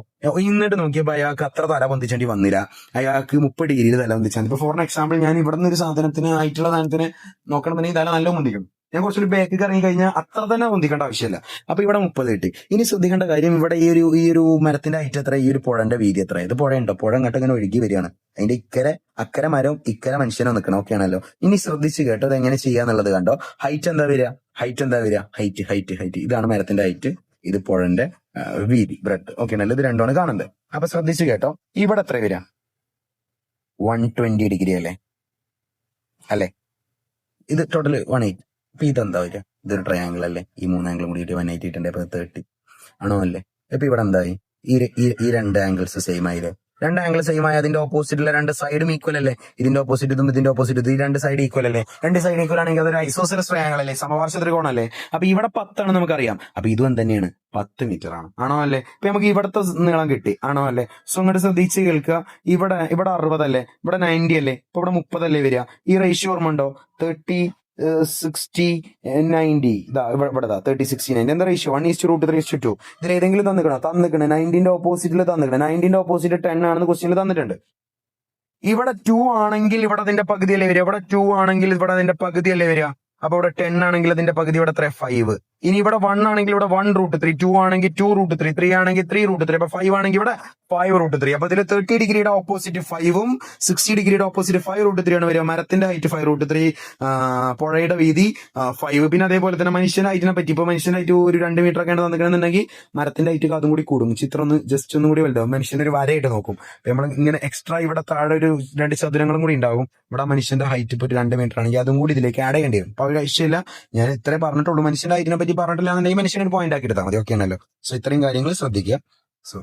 അയാൾക്ക് അത്ര തല പൊന്തിച്ചേണ്ടി വന്നില്ല. അയാൾക്ക് 30 ഡിഗ്രിയിൽ തല പൊന്തിച്ചാൽ. ഇപ്പൊ ഫോർ എക്സാമ്പിൾ ഞാൻ ഇവിടെ നിന്ന് ഒരു സാധനത്തിന് ഹൈറ്റുള്ള സാധനത്തിന് നോക്കണമെന്നുണ്ടെങ്കിൽ തല നല്ല പൊന്തിക്കും. ഞാൻ കുറച്ചൊരു ബാക്ക് ഇറങ്ങി കഴിഞ്ഞാൽ അത്ര തന്നെ പൊന്തിക്കേണ്ട ആവശ്യമില്ല. അപ്പൊ ഇവിടെ 30 കിട്ടി. ഇനി ശ്രദ്ധിക്കേണ്ട കാര്യം, ഇവിടെ ഈ ഒരു മരത്തിന്റെ ഹൈറ്റ് എത്ര, ഈ ഒരു പുഴന്റെ വീതി എത്ര? ഇത് പുഴയുണ്ടോ? പുഴ അങ്ങോട്ട് ഇങ്ങനെ ഒഴുകി വരികയാണ്. അതിന്റെ അക്കരെ മരവും ഇക്കരെ മനുഷ്യനോ നിൽക്കണം. ഓക്കെ ആണല്ലോ. ഇനി ശ്രദ്ധിച്ച് കേട്ടോ, അത് എങ്ങനെ ചെയ്യാന്നുള്ളത് കണ്ടോ. ഹൈറ്റ് എന്താ വരിക? ഹൈറ്റ് ഇതാണ് മരത്തിന്റെ ഹൈറ്റ്, ഇത് പുഴന്റെ വീതി, ബ്രെഡ്. ഓക്കെ ആണല്ലോ. ഇത് രണ്ടുമാണ് കാണുന്നത്. അപ്പൊ ശ്രദ്ധിച്ച് കേട്ടോ, ഇവിടെ എത്ര വരിക? 120 ഡിഗ്രി അല്ലേ? ഇത് ടോട്ടൽ 180. അപ്പൊ ഇതെന്താ വരിക? ഇതൊരു ട്രയാങ്കിൾ അല്ലേ? ഈ 3 ആംഗിളും കൂടി 180 ഇട്ടുണ്ട്. അപ്പൊ 30 ആണോ അല്ലേ? അപ്പൊ ഇവിടെ എന്തായി? ഈ രണ്ട് ആംഗിൾസ് സെയിം ആയില്ലേ? രണ്ട് ആംഗിൾ സെയിം ആയി അതിന്റെ ഓപ്പോസിറ്റിലെ രണ്ട് സൈഡും ഈക്വൽ അല്ലേ? ഇതിന്റെ ഓപ്പോസിറ്റ് ഇതും ഇതിന്റെ ഓപ്പോസിറ്റ് ഈ രണ്ട് സൈഡ് ഈക്വൽ അല്ലേ? രണ്ട് സൈഡ് ഈക്വൽ ആണെങ്കിൽ അതൊരു ഐസോസെലസ് ട്രയാങ്കിൾ അല്ലേ? സമപാർശ്വ ത്രികോണം അല്ലേ? അപ്പൊ ഇവിടെ 10 ആണ് നമുക്കറിയാം. അപ്പൊ ഇതും തന്നെയാണ് 10 മീറ്റർ ആണ്. ആണോ അല്ലേ? ഇപ്പൊ നമുക്ക് ഇവിടത്തെ നീളം കിട്ടി. ആണോ അല്ലേ? സോ ഇങ്ങോട്ട് ശ്രദ്ധിച്ച് കേൾക്കുക. ഇവിടെ 60 അല്ലേ? ഇവിടെ 90 അല്ലേ? ഇപ്പൊ ഇവിടെ 30 അല്ലേ വരിക? ഈ റേഷ്യോ ഓർമ്മ ഉണ്ടോ? 30 60 90. ഇവിടെ 30 60 90. എന്താ റേഷ്യോ? 1:√3:2. ഇതിൽ ഏതെങ്കിലും തന്നിക്കണേ 90ന്റെ ഓപ്പോസിറ്റിൽ തന്നിക്കണേ. 90ന്റെ ഓപ്പോസിറ്റ് 10 ആണെന്ന് ക്വസ്റ്റ്യനിൽ തന്നിട്ടുണ്ട്. ഇവിടെ 2 ആണെങ്കിൽ ഇവിടെ അതിന്റെ പകുതി അല്ലേ വരിക? ഇവിടെ 2 ആണെങ്കിൽ ഇവിടെ അതിന്റെ പകുതി അല്ലേ വരിക? അപ്പൊ ഇവിടെ 10 ആണെങ്കിൽ അതിന്റെ പകുതി ഇവിടെ എത്ര? 5. ഇനി ഇവിടെ 1 ആണെങ്കിൽ ഇവിടെ 1√3, 2 ആണെങ്കിൽ 2√3, 3 ആണെങ്കിൽ 3√3, അപ്പൊ 5 ആണെങ്കിൽ ഇവിടെ 5√3. അപ്പൊ ഇതിൽ 30 ഡിഗ്രിയുടെ ഓപ്പോസിറ്റ് 5ഉം 60 ഡിഗ്രിയുടെ ഓപ്പോസിറ്റ് 5√3 ആണ് വരിക. മരത്തിന്റെ ഹൈറ്റ് 5√3, പുഴയുടെ വീതി 5. പിന്നെ അതേപോലെ തന്നെ മനുഷ്യന്റെ ഹൈറ്റിനെ പറ്റി, ഇപ്പൊ മനുഷ്യന്റെ ഹൈറ്റ് ഒരു 2 മീറ്റർ ഒക്കെ തന്നിട്ടുണ്ടെന്നുണ്ടെങ്കിൽ മരത്തിന്റെ ഹൈറ്റ് അതും കൂടി കൂടും. ചിത്രം ഒന്ന് ജസ്റ്റ് ഒന്നും കൂടി വലുതാവും. മനുഷ്യന്റെ ഒരു വരയായിട്ട് നോക്കും. അപ്പൊ നമ്മൾ ഇങ്ങനെ എക്സ്ട്രാ ഇവിടെ താഴെ ഒരു 2 ചതുരങ്ങളും കൂടി ഉണ്ടാവും. ഇവിടെ മനുഷ്യന്റെ ഹൈറ്റ് ഇപ്പൊ 2 മീറ്റർ ആണെങ്കിൽ അതും കൂടി ഇതിലേക്ക് ആഡ് ചെയ്യേണ്ടി വരും. അപ്പൊ ഒരു ആവശ്യമില്ല, ഞാൻ ഇത്രേ പറഞ്ഞിട്ടുള്ളൂ. മനുഷ്യന്റെ ഹൈറ്റിനെ പറ്റി പറഞ്ഞിട്ടില്ല എന്നുണ്ടെങ്കിൽ മനുഷ്യനെ പോയിന്റ് ആക്കി എടുത്താൽ മതി. ഓക്കെ ആണല്ലോ. സോ ഇത്രയും കാര്യങ്ങൾ ശ്രദ്ധിക്കുക. സോ